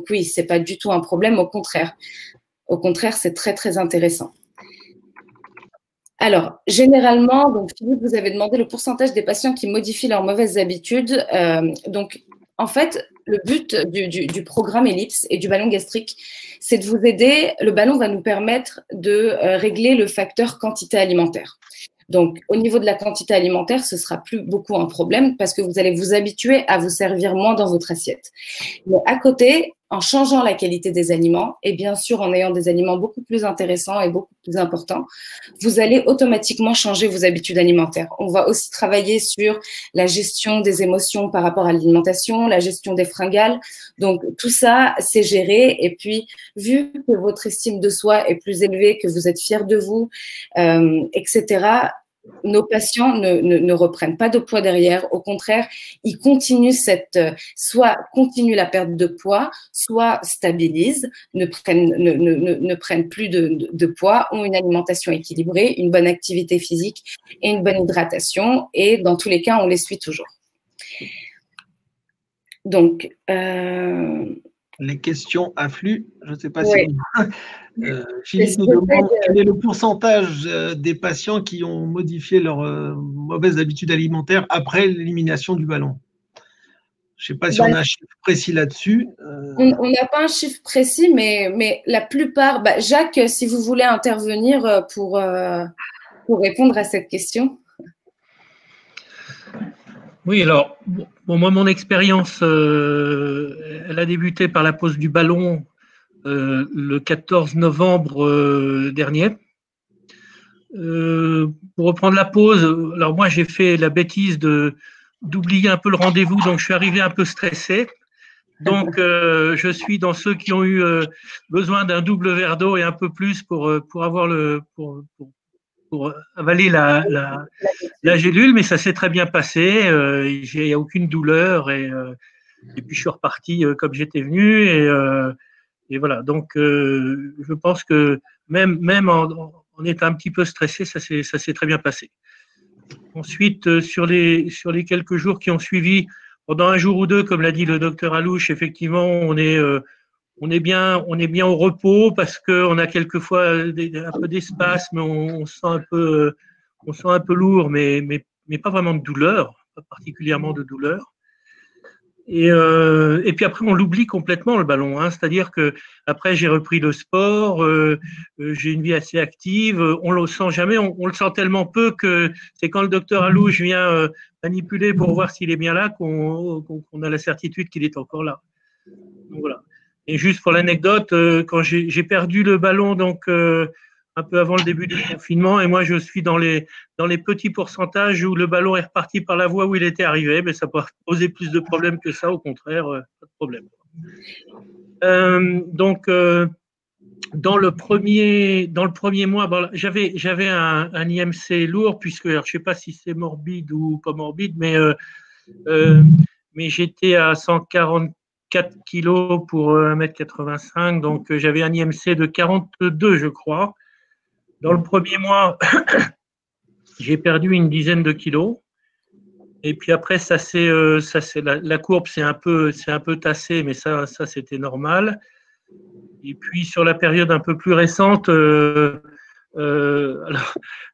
oui, c'est pas du tout un problème, au contraire. Au contraire, c'est très, très intéressant. Alors, généralement, donc Philippe, vous avez demandé le pourcentage des patients qui modifient leurs mauvaises habitudes. Donc, en fait, le but du programme Ellipse et du ballon gastrique, c'est de vous aider. Le ballon va nous permettre de régler le facteur quantité alimentaire. Donc, au niveau de la quantité alimentaire, ce sera plus beaucoup un problème parce que vous allez vous habituer à vous servir moins dans votre assiette. Mais à côté, en changeant la qualité des aliments et bien sûr en ayant des aliments beaucoup plus intéressants et beaucoup plus importants, vous allez automatiquement changer vos habitudes alimentaires. On va aussi travailler sur la gestion des émotions par rapport à l'alimentation, la gestion des fringales. Donc, tout ça, c'est géré. Et puis, vu que votre estime de soi est plus élevée, que vous êtes fier de vous, etc., nos patients ne reprennent pas de poids derrière. Au contraire, ils continuent soit continuent la perte de poids, soit stabilisent, ne prennent plus de poids, ont une alimentation équilibrée, une bonne activité physique et une bonne hydratation. Et dans tous les cas, on les suit toujours. Donc, les questions affluent. Je ne sais pas ouais. si Philippe nous demande quel est le pourcentage des patients qui ont modifié leurs mauvaises habitudes alimentaires après l'élimination du ballon. Je ne sais pas si on a un chiffre précis là-dessus. On n'a pas un chiffre précis, mais la plupart… Jacques, si vous voulez intervenir pour répondre à cette question. Oui, alors, bon, moi, mon expérience, elle a débuté par la pose du ballon le 14 novembre dernier. Pour reprendre la pause, alors moi, j'ai fait la bêtise d'oublier un peu le rendez-vous, donc je suis arrivé un peu stressé. Donc, je suis dans ceux qui ont eu besoin d'un double verre d'eau et un peu plus pour avoir pour avaler la gélule, mais ça s'est très bien passé. Il n'y a aucune douleur et puis je suis reparti comme j'étais venu et voilà. Donc je pense que même en étant un petit peu stressé, ça s'est très bien passé. Ensuite, sur les quelques jours qui ont suivi, pendant un jour ou deux, comme l'a dit le docteur Alouche, effectivement, on est bien au repos parce qu'on a quelquefois un peu d'espace, mais on se sent un peu lourd, mais pas vraiment de douleur, pas particulièrement de douleur. Et puis après, on l'oublie complètement le ballon, hein. C'est-à-dire que après j'ai repris le sport, j'ai une vie assez active, on le sent jamais, on le sent tellement peu que c'est quand le docteur Alouche vient manipuler pour voir s'il est bien là qu'on a la certitude qu'il est encore là. Donc voilà. Et juste pour l'anecdote, quand j'ai perdu le ballon, donc un peu avant le début du confinement, et moi je suis dans les petits pourcentages où le ballon est reparti par la voie où il était arrivé, mais ça peut poser plus de problèmes que ça, au contraire, pas de problème. Donc dans le premier mois, bon, j'avais un IMC lourd, puisque alors, je ne sais pas si c'est morbide ou pas morbide, mais j'étais à 144 kilos pour 1m85, donc j'avais un IMC de 42, je crois. Dans le premier mois, j'ai perdu une dizaine de kilos. Et puis après, la courbe c'est un peu tassée, mais ça c'était normal. Et puis sur la période un peu plus récente, alors,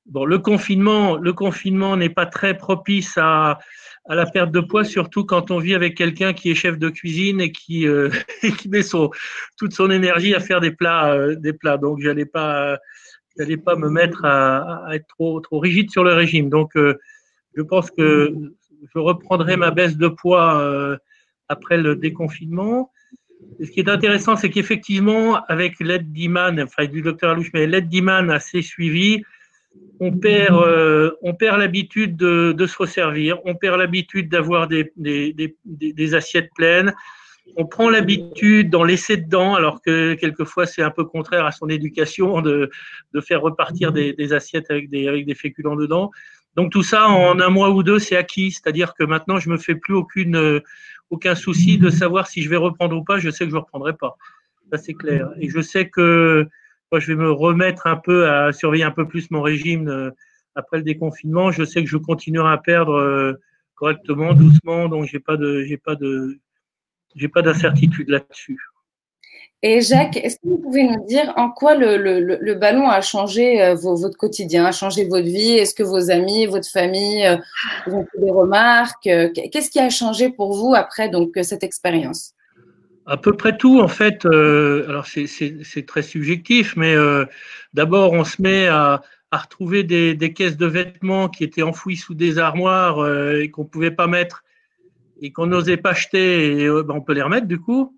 bon, le confinement n'est pas très propice à la perte de poids, surtout quand on vit avec quelqu'un qui est chef de cuisine et qui met toute son énergie à faire des plats. Donc j'allais pas me mettre à être trop rigide sur le régime. Donc je pense que je reprendrai ma baisse de poids après le déconfinement. Ce qui est intéressant, c'est qu'effectivement, avec l'aide d'Iman, enfin du docteur Alouche, mais l'aide d'Iman assez suivie, on perd l'habitude de se resservir, on perd l'habitude d'avoir des assiettes pleines, on prend l'habitude d'en laisser dedans, alors que quelquefois c'est un peu contraire à son éducation de faire repartir des assiettes avec des féculents dedans. Donc tout ça, en un mois ou deux, c'est acquis, c'est-à-dire que maintenant je me fais plus aucun souci de savoir si je vais reprendre ou pas, je sais que je ne reprendrai pas. Ça, c'est clair. Et je sais que quand je vais me remettre un peu à surveiller un peu plus mon régime après le déconfinement, je sais que je continuerai à perdre correctement, doucement, donc j'ai pas d'incertitude là-dessus. Et Jacques, est-ce que vous pouvez nous dire en quoi le ballon a changé votre quotidien, a changé votre vie? Est-ce que vos amis, votre famille vous ont fait des remarques? Qu'est-ce qui a changé pour vous après donc, cette expérience? À peu près tout, en fait. Alors, c'est très subjectif, mais d'abord, on se met à retrouver des caisses de vêtements qui étaient enfouies sous des armoires et qu'on ne pouvait pas mettre et qu'on n'osait pas acheter. Et on peut les remettre, du coup.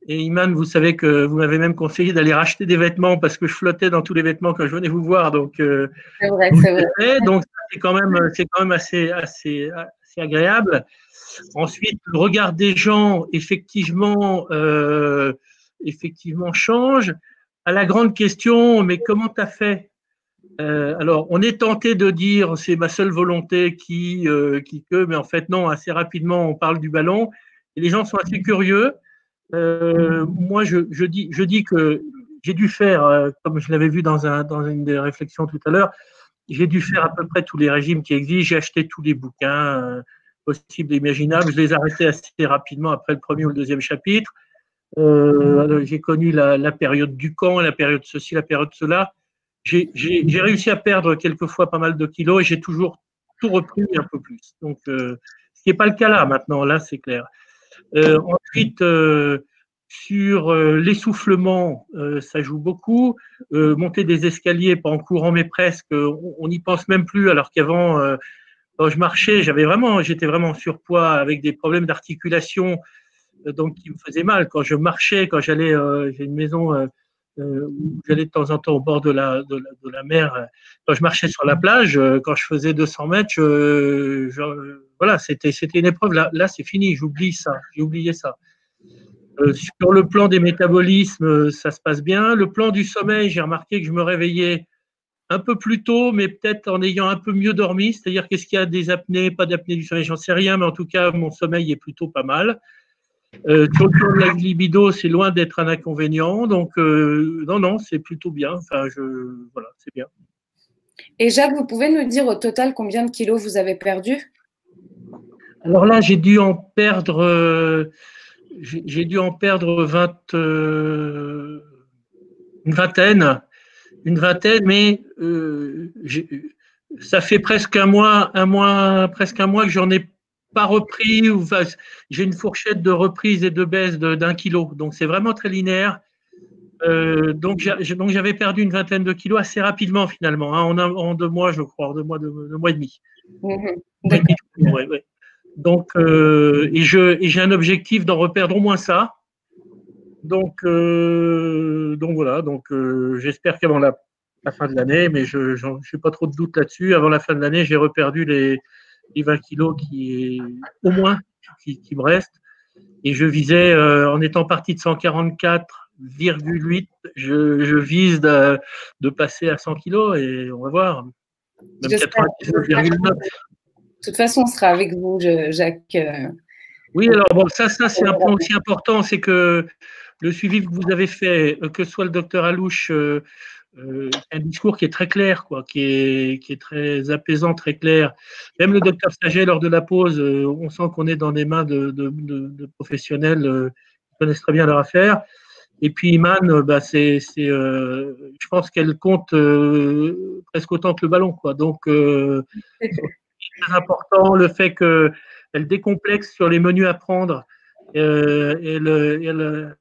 Et Iman, vous savez que vous m'avez même conseillé d'aller racheter des vêtements parce que je flottais dans tous les vêtements quand je venais vous voir. Donc, c'est vrai, c'est vrai. Donc c'est quand même assez agréable. Ensuite, le regard des gens, effectivement change. À la grande question, mais comment tu as fait? Alors, on est tenté de dire c'est ma seule volonté mais en fait, non, assez rapidement, on parle du ballon. Et les gens sont assez curieux. Moi, je dis que j'ai dû faire, comme je l'avais vu dans une des réflexions tout à l'heure, j'ai dû faire à peu près tous les régimes qui existent. J'ai acheté tous les bouquins possibles et imaginables. Je les ai arrêtés assez rapidement après le premier ou le deuxième chapitre. J'ai connu la période du camp, la période ceci, la période cela. J'ai réussi à perdre quelquefois pas mal de kilos et j'ai toujours tout repris un peu plus. Donc, ce qui n'est pas le cas là maintenant, là c'est clair. Ensuite, sur l'essoufflement, ça joue beaucoup. Monter des escaliers, pas en courant, mais presque, on n'y pense même plus, alors qu'avant, quand je marchais, j'étais vraiment en surpoids avec des problèmes d'articulation, donc qui me faisaient mal. Quand je marchais, quand j'allais, j'ai une maison où j'allais de temps en temps au bord de la mer. Quand je marchais sur la plage, quand je faisais 200 mètres, voilà, c'était une épreuve. Là, c'est fini, j'ai oublié ça. Sur le plan des métabolismes, ça se passe bien. Le plan du sommeil, j'ai remarqué que je me réveillais un peu plus tôt, mais peut-être en ayant un peu mieux dormi. C'est-à-dire, qu'est-ce qu'il y a des apnées, pas d'apnée du sommeil, j'en sais rien, mais en tout cas, mon sommeil est plutôt pas mal. Sur le plan de la libido, c'est loin d'être un inconvénient. Donc, non, c'est plutôt bien. Enfin, voilà, c'est bien. Et Jacques, vous pouvez nous dire au total combien de kilos vous avez perdu? Alors là, j'ai dû en perdre une vingtaine, mais ça fait presque un mois que j'en ai pas repris. Enfin, j'ai une fourchette de reprise et de baisse d'1 kilo, donc c'est vraiment très linéaire. Donc j'avais perdu une vingtaine de kilos assez rapidement finalement, hein, en 2 mois, je crois, en 2 mois et demi. Ouais. Donc, et j'ai un objectif d'en reperdre au moins ça. Donc voilà. Donc j'espère qu'avant la fin de l'année, mais je n'ai pas trop de doute là-dessus. Avant la fin de l'année, j'ai reperdu les 20 kilos au moins qui me restent. Et je visais, en étant parti de 144,8, je vise de passer à 100 kilos et on va voir. Même 99,9. De toute façon, on sera avec vous, Jacques. Oui, alors bon, ça c'est un point aussi important, c'est que le suivi que vous avez fait, que ce soit le docteur Alouche, un discours qui est très clair, quoi, qui est très apaisant, très clair. Même le docteur Saget, lors de la pause, on sent qu'on est dans des mains de professionnels qui connaissent très bien leur affaire. Et puis Iman, je pense qu'elle compte presque autant que le ballon, quoi. Donc, c'est très important le fait qu'elle décomplexe sur les menus à prendre. Elle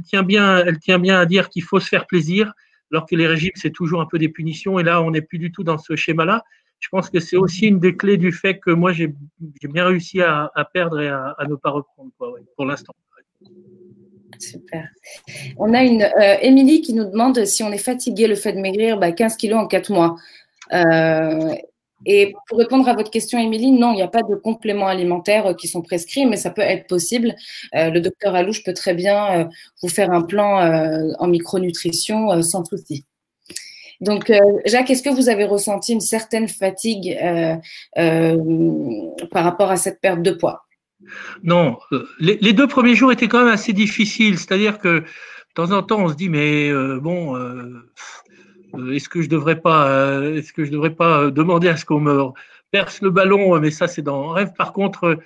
tient bien à dire qu'il faut se faire plaisir, alors que les régimes, c'est toujours un peu des punitions. Et là, on n'est plus du tout dans ce schéma-là. Je pense que c'est aussi une des clés du fait que moi, j'ai bien réussi à perdre et à ne pas reprendre, quoi, ouais, pour l'instant. Super. On a une Émilie qui nous demande si on est fatigué, le fait de maigrir 15 kilos en 4 mois. Et pour répondre à votre question, Émilie, non, il n'y a pas de compléments alimentaires qui sont prescrits, mais ça peut être possible. Le docteur Alouche peut très bien vous faire un plan en micronutrition sans souci. Donc, Jacques, est-ce que vous avez ressenti une certaine fatigue par rapport à cette perte de poids? Non, les 2 premiers jours étaient quand même assez difficiles, c'est-à-dire que temps en temps, on se dit, mais bon, est-ce que je devrais pas demander à ce qu'on me perce le ballon? Mais ça, c'est dans un rêve. Par contre,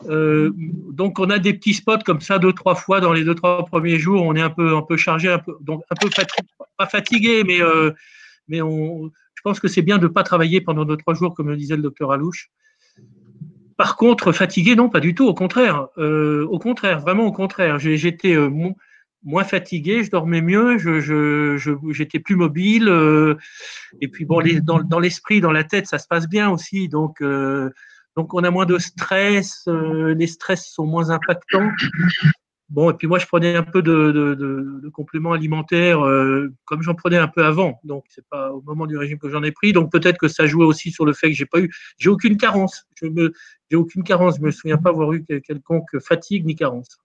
donc on a des petits spots comme ça 2-3 fois dans les 2-3 premiers jours. On est un peu chargé, donc un peu fatigué, pas fatigué, mais je pense que c'est bien de ne pas travailler pendant 2-3 jours, comme le disait le docteur Alouche. Par contre, fatigué, non, pas du tout, au contraire, vraiment au contraire. J'étais moins fatigué, je dormais mieux, j'étais plus mobile, et puis bon, dans l'esprit, dans la tête, ça se passe bien aussi, donc on a moins de stress, les stress sont moins impactants. Bon, et puis moi, je prenais un peu de compléments alimentaires, comme j'en prenais un peu avant. Donc, c'est pas au moment du régime que j'en ai pris. Donc, peut-être que ça jouait aussi sur le fait que j'ai aucune carence. J'ai aucune carence. Je me souviens pas avoir eu quelconque fatigue ni carence.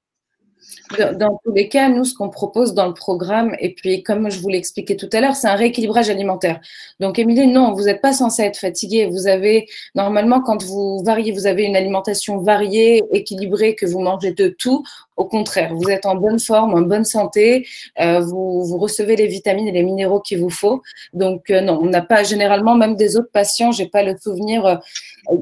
Dans tous les cas, nous, ce qu'on propose dans le programme, et puis comme je vous l'ai expliqué tout à l'heure, c'est un rééquilibrage alimentaire. Donc, Émilie, non, vous n'êtes pas censé être fatigué. Vous avez, normalement, quand vous variez, vous avez une alimentation variée, équilibrée, que vous mangez de tout. Au contraire, vous êtes en bonne forme, en bonne santé, vous recevez les vitamines et les minéraux qu'il vous faut. Donc, non, on n'a pas, généralement, même des autres patients, j'ai pas le souvenir.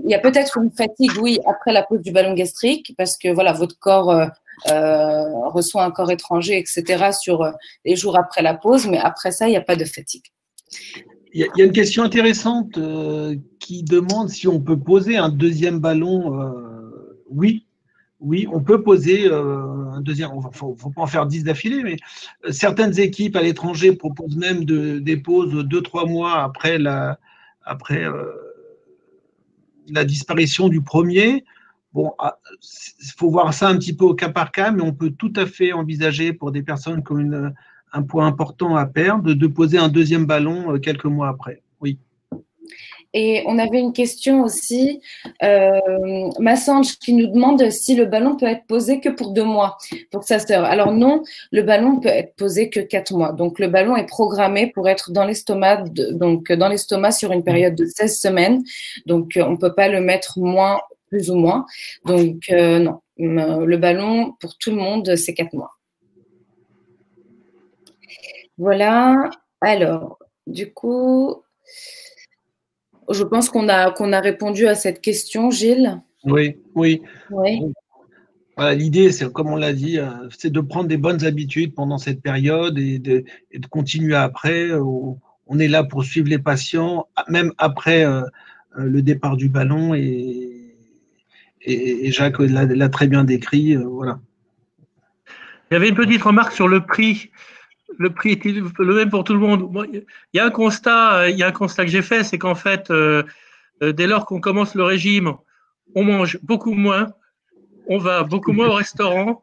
Il y a peut-être une fatigue, oui, après la pose du ballon gastrique, parce que voilà, votre corps reçoit un corps étranger, etc., sur les jours après la pause, mais après ça, il n'y a pas de fatigue. Il y a une question intéressante qui demande si on peut poser un deuxième ballon. Oui, on peut poser un deuxième. Il ne faut pas en faire 10 d'affilée, mais certaines équipes à l'étranger proposent même des pauses 2-3 mois après la disparition du premier. Bon, il faut voir ça un petit peu au cas par cas, mais on peut tout à fait envisager pour des personnes qui ont un poids important à perdre de poser un deuxième ballon quelques mois après. Oui. Et on avait une question aussi, Massange qui nous demande si le ballon peut être posé que pour 2 mois pour sa sœur. Alors non, le ballon peut être posé que 4 mois. Donc le ballon est programmé pour être dans l'estomac, sur une période de 16 semaines. Donc on ne peut pas le mettre plus ou moins. Donc non, le ballon pour tout le monde, c'est 4 mois. Voilà. Alors, du coup, je pense qu'on a répondu à cette question, Gilles. Oui. Voilà, l'idée, c'est, comme on l'a dit, c'est de prendre des bonnes habitudes pendant cette période et de continuer après. On est là pour suivre les patients, même après le départ du ballon. Et Jacques l'a très bien décrit. Voilà. Il y avait une petite remarque sur le prix. Le prix était le même pour tout le monde. Il y a un constat que j'ai fait, c'est qu'en fait, dès lors qu'on commence le régime, on mange beaucoup moins, on va beaucoup moins au restaurant.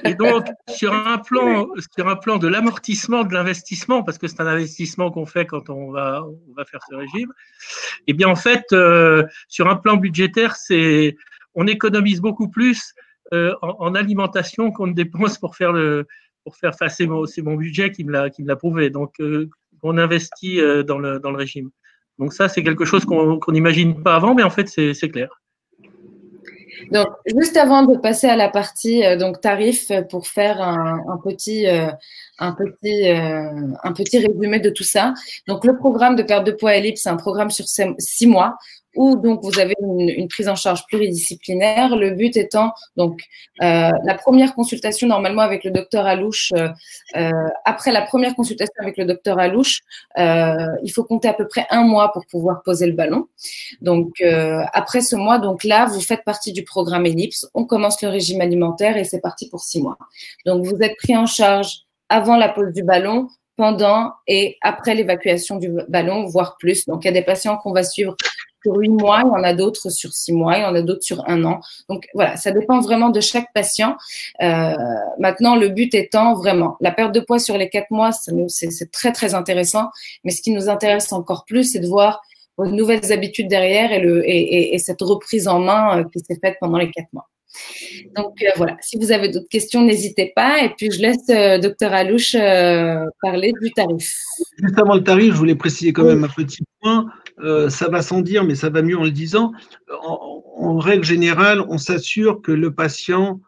Et donc, sur un plan de l'amortissement de l'investissement, parce que c'est un investissement qu'on fait quand on va faire ce régime, et bien en fait, sur un plan budgétaire, on économise beaucoup plus en alimentation qu'on ne dépense pour faire face. C'est mon budget qui me l'a prouvé. Donc, on investit dans le régime. Donc ça, c'est quelque chose qu'on n'imagine pas avant, mais en fait, c'est clair. Donc, juste avant de passer à la partie tarif, pour faire un petit résumé de tout ça. Donc, le programme de perte de poids Ellipse, c'est un programme sur 6 mois où donc vous avez une prise en charge pluridisciplinaire. Le but étant donc la première consultation normalement avec le docteur Alouche. Après la première consultation avec le docteur Alouche, il faut compter à peu près 1 mois pour pouvoir poser le ballon. Donc après ce mois, donc là vous faites partie du programme Ellipse. On commence le régime alimentaire et c'est parti pour 6 mois. Donc vous êtes pris en charge avant la pose du ballon, pendant et après l'évacuation du ballon, voire plus. Donc il y a des patients qu'on va suivre sur 8 mois, il y en a d'autres sur 6 mois, il y en a d'autres sur 1 an. Donc voilà, ça dépend vraiment de chaque patient. Maintenant, le but étant vraiment la perte de poids sur les 4 mois, c'est très très intéressant. Mais ce qui nous intéresse encore plus, c'est de voir vos nouvelles habitudes derrière et cette reprise en main qui s'est faite pendant les 4 mois. Donc voilà, si vous avez d'autres questions, n'hésitez pas. Et puis je laisse docteur Alouche parler du tarif. Juste avant le tarif, je voulais préciser quand même un petit point. Ça va sans dire, mais ça va mieux en le disant. En règle générale, on s'assure que le patient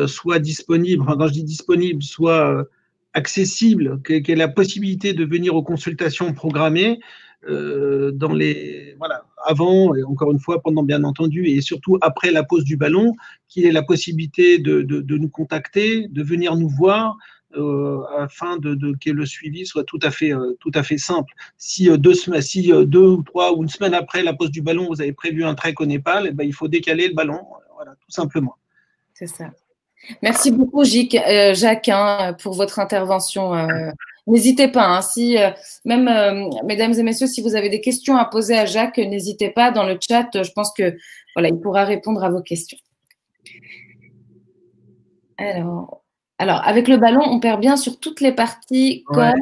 soit disponible. Enfin, quand je dis disponible, soit accessible, qu'il y ait la possibilité de venir aux consultations programmées avant, et encore une fois, pendant bien entendu, et surtout après la pose du ballon, qu'il ait la possibilité de nous contacter, de venir nous voir, afin que le suivi soit tout à fait simple. Si 2 ou 3 ou une semaine après la pose du ballon, vous avez prévu un trek au Népal, il faut décaler le ballon, voilà, tout simplement. C'est ça. Merci beaucoup, Jacques, pour votre intervention. N'hésitez pas, si même mesdames et messieurs, si vous avez des questions à poser à Jacques, n'hésitez pas dans le chat. Je pense que voilà, il pourra répondre à vos questions. Alors, avec le ballon, on perd bien sur toutes les parties corps. Ouais.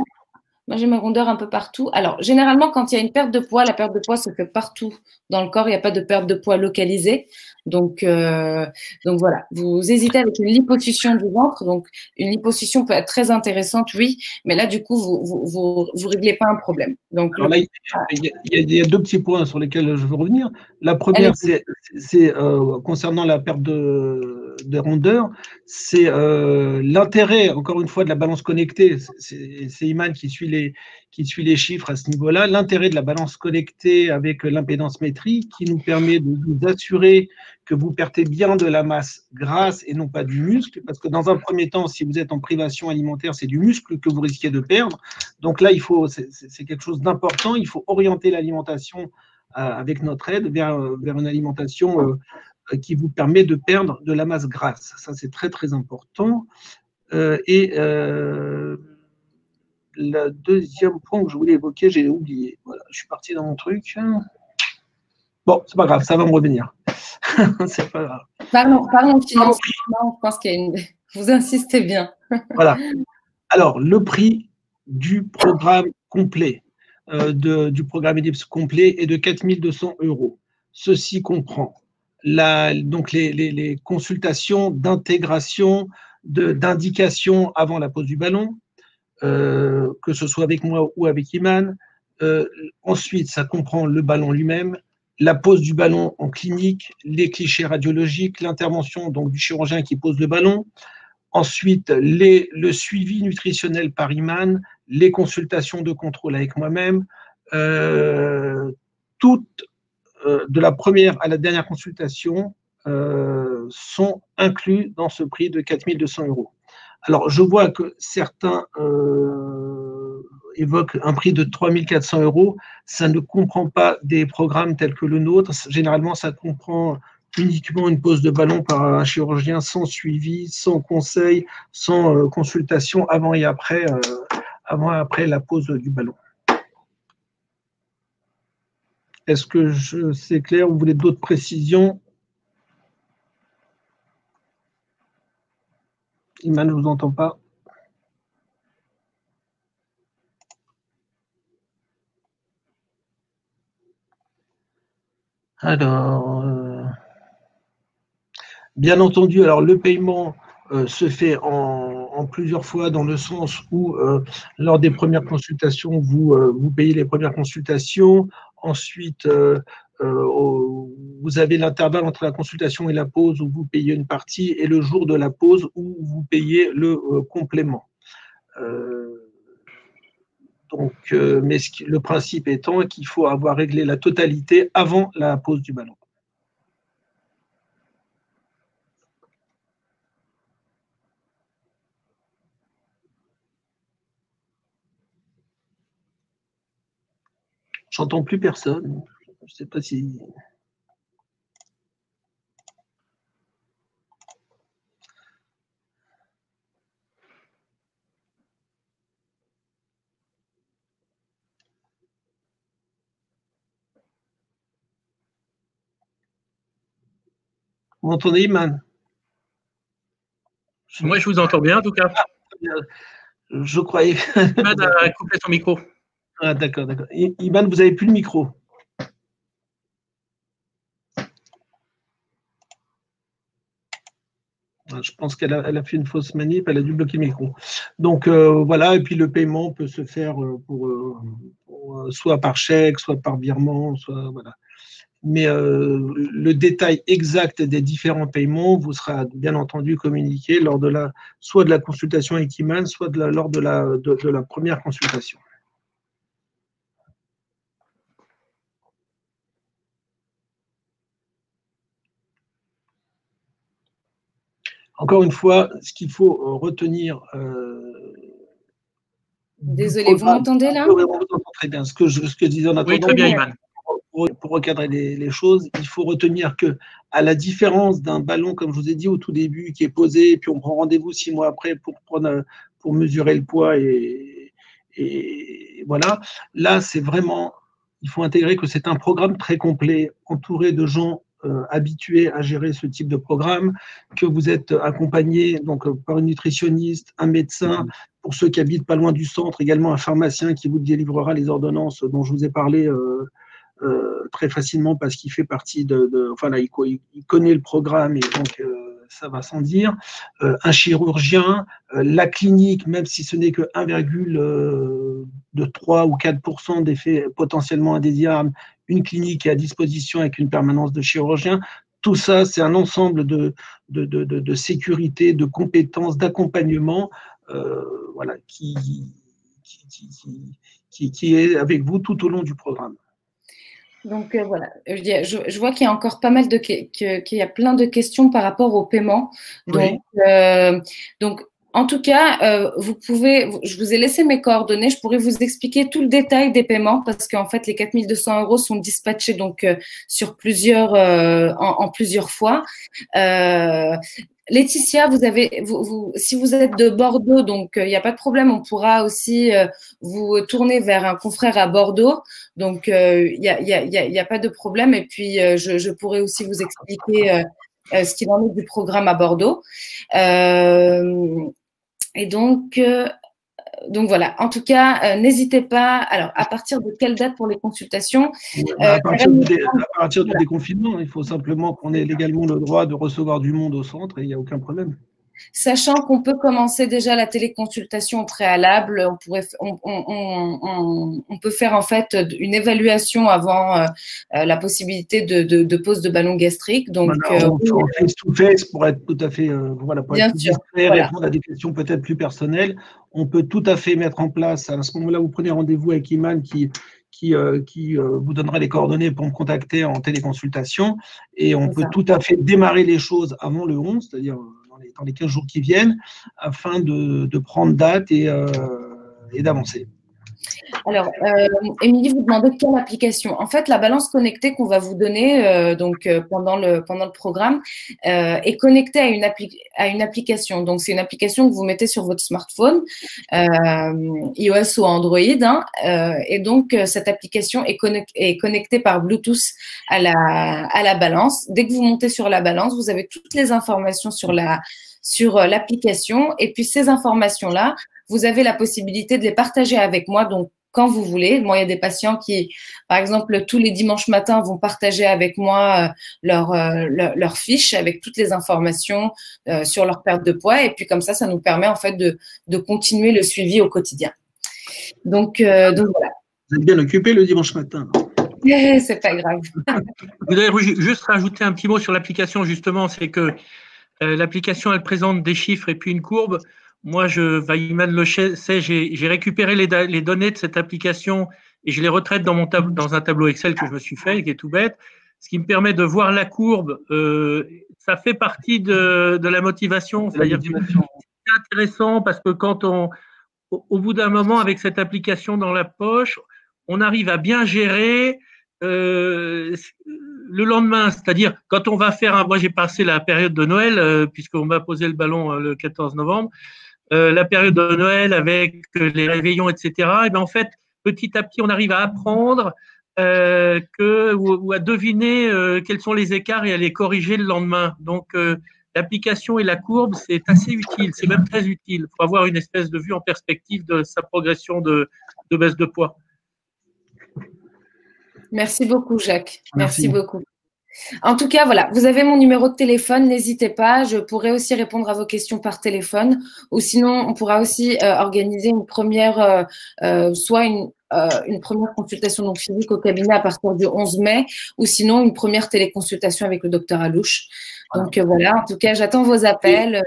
Moi, j'ai mes rondeurs un peu partout. Alors, généralement, quand il y a une perte de poids, la perte de poids se fait partout dans le corps. Il n'y a pas de perte de poids localisée. Donc voilà. Vous hésitez avec une liposuction du ventre. Donc, une liposuction peut être très intéressante, oui. Mais là, du coup, vous réglez pas un problème. Donc, alors là, il y a 2 petits points sur lesquels je veux revenir. La première, c'est concernant la perte de rondeur, c'est l'intérêt, encore une fois, de la balance connectée. C'est Iman qui suit les chiffres à ce niveau-là. L'intérêt de la balance connectée avec l'impédance métrique qui nous permet de vous assurer que vous perdez bien de la masse grasse et non pas du muscle, parce que dans un premier temps, si vous êtes en privation alimentaire, c'est du muscle que vous risquez de perdre. Donc là, c'est quelque chose d'important. Il faut orienter l'alimentation avec notre aide vers une alimentation qui vous permet de perdre de la masse grasse. Ça, c'est très, très important. Le deuxième point que je voulais évoquer, j'ai oublié. Voilà, je suis parti dans mon truc. Bon, c'est pas grave, ça va me revenir. C'est pas grave. Pardon, financement, je pense qu'il y a une... Vous insistez bien. Voilà. Alors, le prix du programme complet, du programme Ellipse complet est de 4 200 €. Ceci comprend donc les consultations d'intégration, d'indication avant la pose du ballon, que ce soit avec moi ou avec Iman. Ensuite, ça comprend le ballon lui-même, la pose du ballon en clinique, les clichés radiologiques, l'intervention donc du chirurgien qui pose le ballon. Ensuite, le suivi nutritionnel par Iman, les consultations de contrôle avec moi-même, toutes, de la première à la dernière consultation, sont inclus dans ce prix de 4 200 €. Alors, je vois que certains évoquent un prix de 3 400 €. Ça ne comprend pas des programmes tels que le nôtre. Généralement, ça comprend uniquement une pose de ballon par un chirurgien sans suivi, sans conseil, sans consultation avant et après la pose du ballon. Est-ce que c'est clair? Vous voulez d'autres précisions? Iman, je ne vous entends pas. Alors, bien entendu, alors le paiement se fait en plusieurs fois, dans le sens où lors des premières consultations, vous payez les premières consultations. Ensuite, vous avez l'intervalle entre la consultation et la pause où vous payez une partie, et le jour de la pause où vous payez le complément. Mais le principe étant qu'il faut avoir réglé la totalité avant la pose du ballon. J'entends plus personne. Je ne sais pas si... Vous m'entendez, Iman? Moi, je vous entends bien, en tout cas. Je croyais... Iman a coupé son micro. Ah, d'accord, d'accord. Iman, vous n'avez plus le micro. Je pense qu'elle a fait une fausse manip, elle a dû bloquer le micro. Donc voilà, et puis le paiement peut se faire soit par chèque, soit par virement, soit voilà. mais le détail exact des différents paiements vous sera bien entendu communiqué lors de soit de la consultation avec Iman, soit lors de la première consultation. Encore une fois, ce qu'il faut retenir. Désolé, vous m'entendez là? Oui, on vous entend très bien. Ce que je disais en attendant, oui, très bien, Iman. Pour recadrer les choses, il faut retenir que, à la différence d'un ballon, comme je vous ai dit au tout début, qui est posé, et puis on prend rendez-vous 6 mois après pour mesurer le poids et voilà. Là, c'est vraiment, il faut intégrer que c'est un programme très complet, entouré de gens habitués à gérer ce type de programme, que vous êtes accompagné donc par une nutritionniste, un médecin, pour ceux qui habitent pas loin du centre, également un pharmacien qui vous délivrera les ordonnances dont je vous ai parlé très facilement parce qu'il fait partie enfin là, il connaît le programme et donc ça va sans dire. Un chirurgien, la clinique, même si ce n'est que 1,3 ou 4% d'effets potentiellement indésirables, une clinique est à disposition avec une permanence de chirurgien. Tout ça, c'est un ensemble de sécurité, de compétences, d'accompagnement, voilà, qui est avec vous tout au long du programme. Donc voilà, je vois qu'il y a encore pas mal qu'il y a plein de questions par rapport au paiement. Donc, oui. Donc en tout cas, je vous ai laissé mes coordonnées, je pourrais vous expliquer tout le détail des paiements parce qu'en fait, les 4 200 € sont dispatchés donc sur plusieurs, en plusieurs fois. Laetitia, si vous êtes de Bordeaux, donc il n'y a pas de problème, on pourra aussi vous tourner vers un confrère à Bordeaux. Donc il n'y a pas de problème. Et puis je pourrais aussi vous expliquer ce qu'il en est du programme à Bordeaux. Et donc voilà. En tout cas, n'hésitez pas. Alors, à partir de quelle date pour les consultations? À partir du déconfinement, il faut simplement qu'on ait légalement le droit de recevoir du monde au centre et il n'y a aucun problème. Sachant qu'on peut commencer déjà la téléconsultation au préalable, on peut faire en fait une évaluation avant la possibilité de pose de ballon gastrique. Donc, on face-to-face pour être tout à fait, voilà, pour être discret, répondre à des questions peut-être plus personnelles. On peut tout à fait mettre en place, à ce moment-là, vous prenez rendez-vous avec Iman qui vous donnera les coordonnées pour me contacter en téléconsultation et on peut tout à fait démarrer les choses avant le 11, c'est-à-dire dans les 15 jours qui viennent, afin de prendre date et d'avancer. Alors, Émilie, vous demandez quelle application. En fait, la balance connectée qu'on va vous donner pendant le programme est connectée à une application. Donc, c'est une application que vous mettez sur votre smartphone, iOS ou Android. Et donc, cette application est connectée par Bluetooth à la balance. Dès que vous montez sur la balance, vous avez toutes les informations sur l'application. Et puis, ces informations-là, vous avez la possibilité de les partager avec moi. Donc, quand vous voulez. Moi, il y a des patients qui, par exemple, tous les dimanches matins vont partager avec moi leur fiche avec toutes les informations sur leur perte de poids. Et puis, comme ça nous permet en fait de continuer le suivi au quotidien. Donc voilà. Vous êtes bien occupé le dimanche matin. C'est pas grave. Vous allez juste rajouter un petit mot sur l'application, justement. C'est que l'application, elle présente des chiffres et puis une courbe. Moi, Iman le sait, j'ai récupéré les données de cette application et je les retraite dans un tableau Excel que je me suis fait, qui est tout bête, ce qui me permet de voir la courbe. Ça fait partie de la motivation, c'est-à-dire que c'est intéressant parce que quand au bout d'un moment, avec cette application dans la poche, on arrive à bien gérer le lendemain, c'est-à-dire quand on va faire moi j'ai passé la période de Noël puisqu'on m'a posé le ballon le 14 novembre, la période de Noël avec les réveillons, etc. Et bien en fait, petit à petit, on arrive à apprendre ou à deviner quels sont les écarts et à les corriger le lendemain. Donc, l'application et la courbe, c'est assez utile, c'est même très utile. Il faut avoir une espèce de vue en perspective de sa progression de baisse de poids. Merci beaucoup, Jacques. Merci beaucoup. En tout cas, voilà, vous avez mon numéro de téléphone, n'hésitez pas. Je pourrai aussi répondre à vos questions par téléphone ou sinon, on pourra aussi organiser une première, soit une première consultation donc physique au cabinet à partir du 11 mai ou sinon une première téléconsultation avec le docteur Alouche. Donc voilà, en tout cas, j'attends vos appels.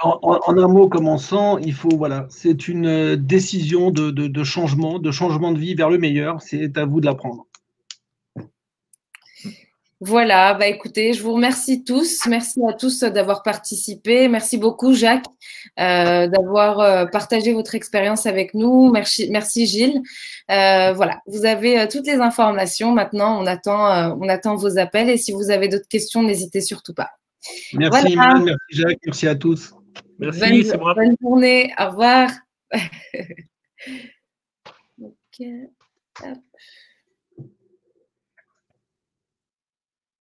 En un mot commençant, il faut, voilà, c'est une décision de changement de vie vers le meilleur. C'est à vous de la prendre. Voilà, bah écoutez, je vous remercie tous. Merci à tous d'avoir participé. Merci beaucoup, Jacques, d'avoir partagé votre expérience avec nous. Merci Gilles. Voilà, vous avez toutes les informations. Maintenant, on attend vos appels. Et si vous avez d'autres questions, n'hésitez surtout pas. Merci, voilà. Iman, merci Jacques, merci à tous. Merci, c'est moi. Bonne journée, au revoir. Okay.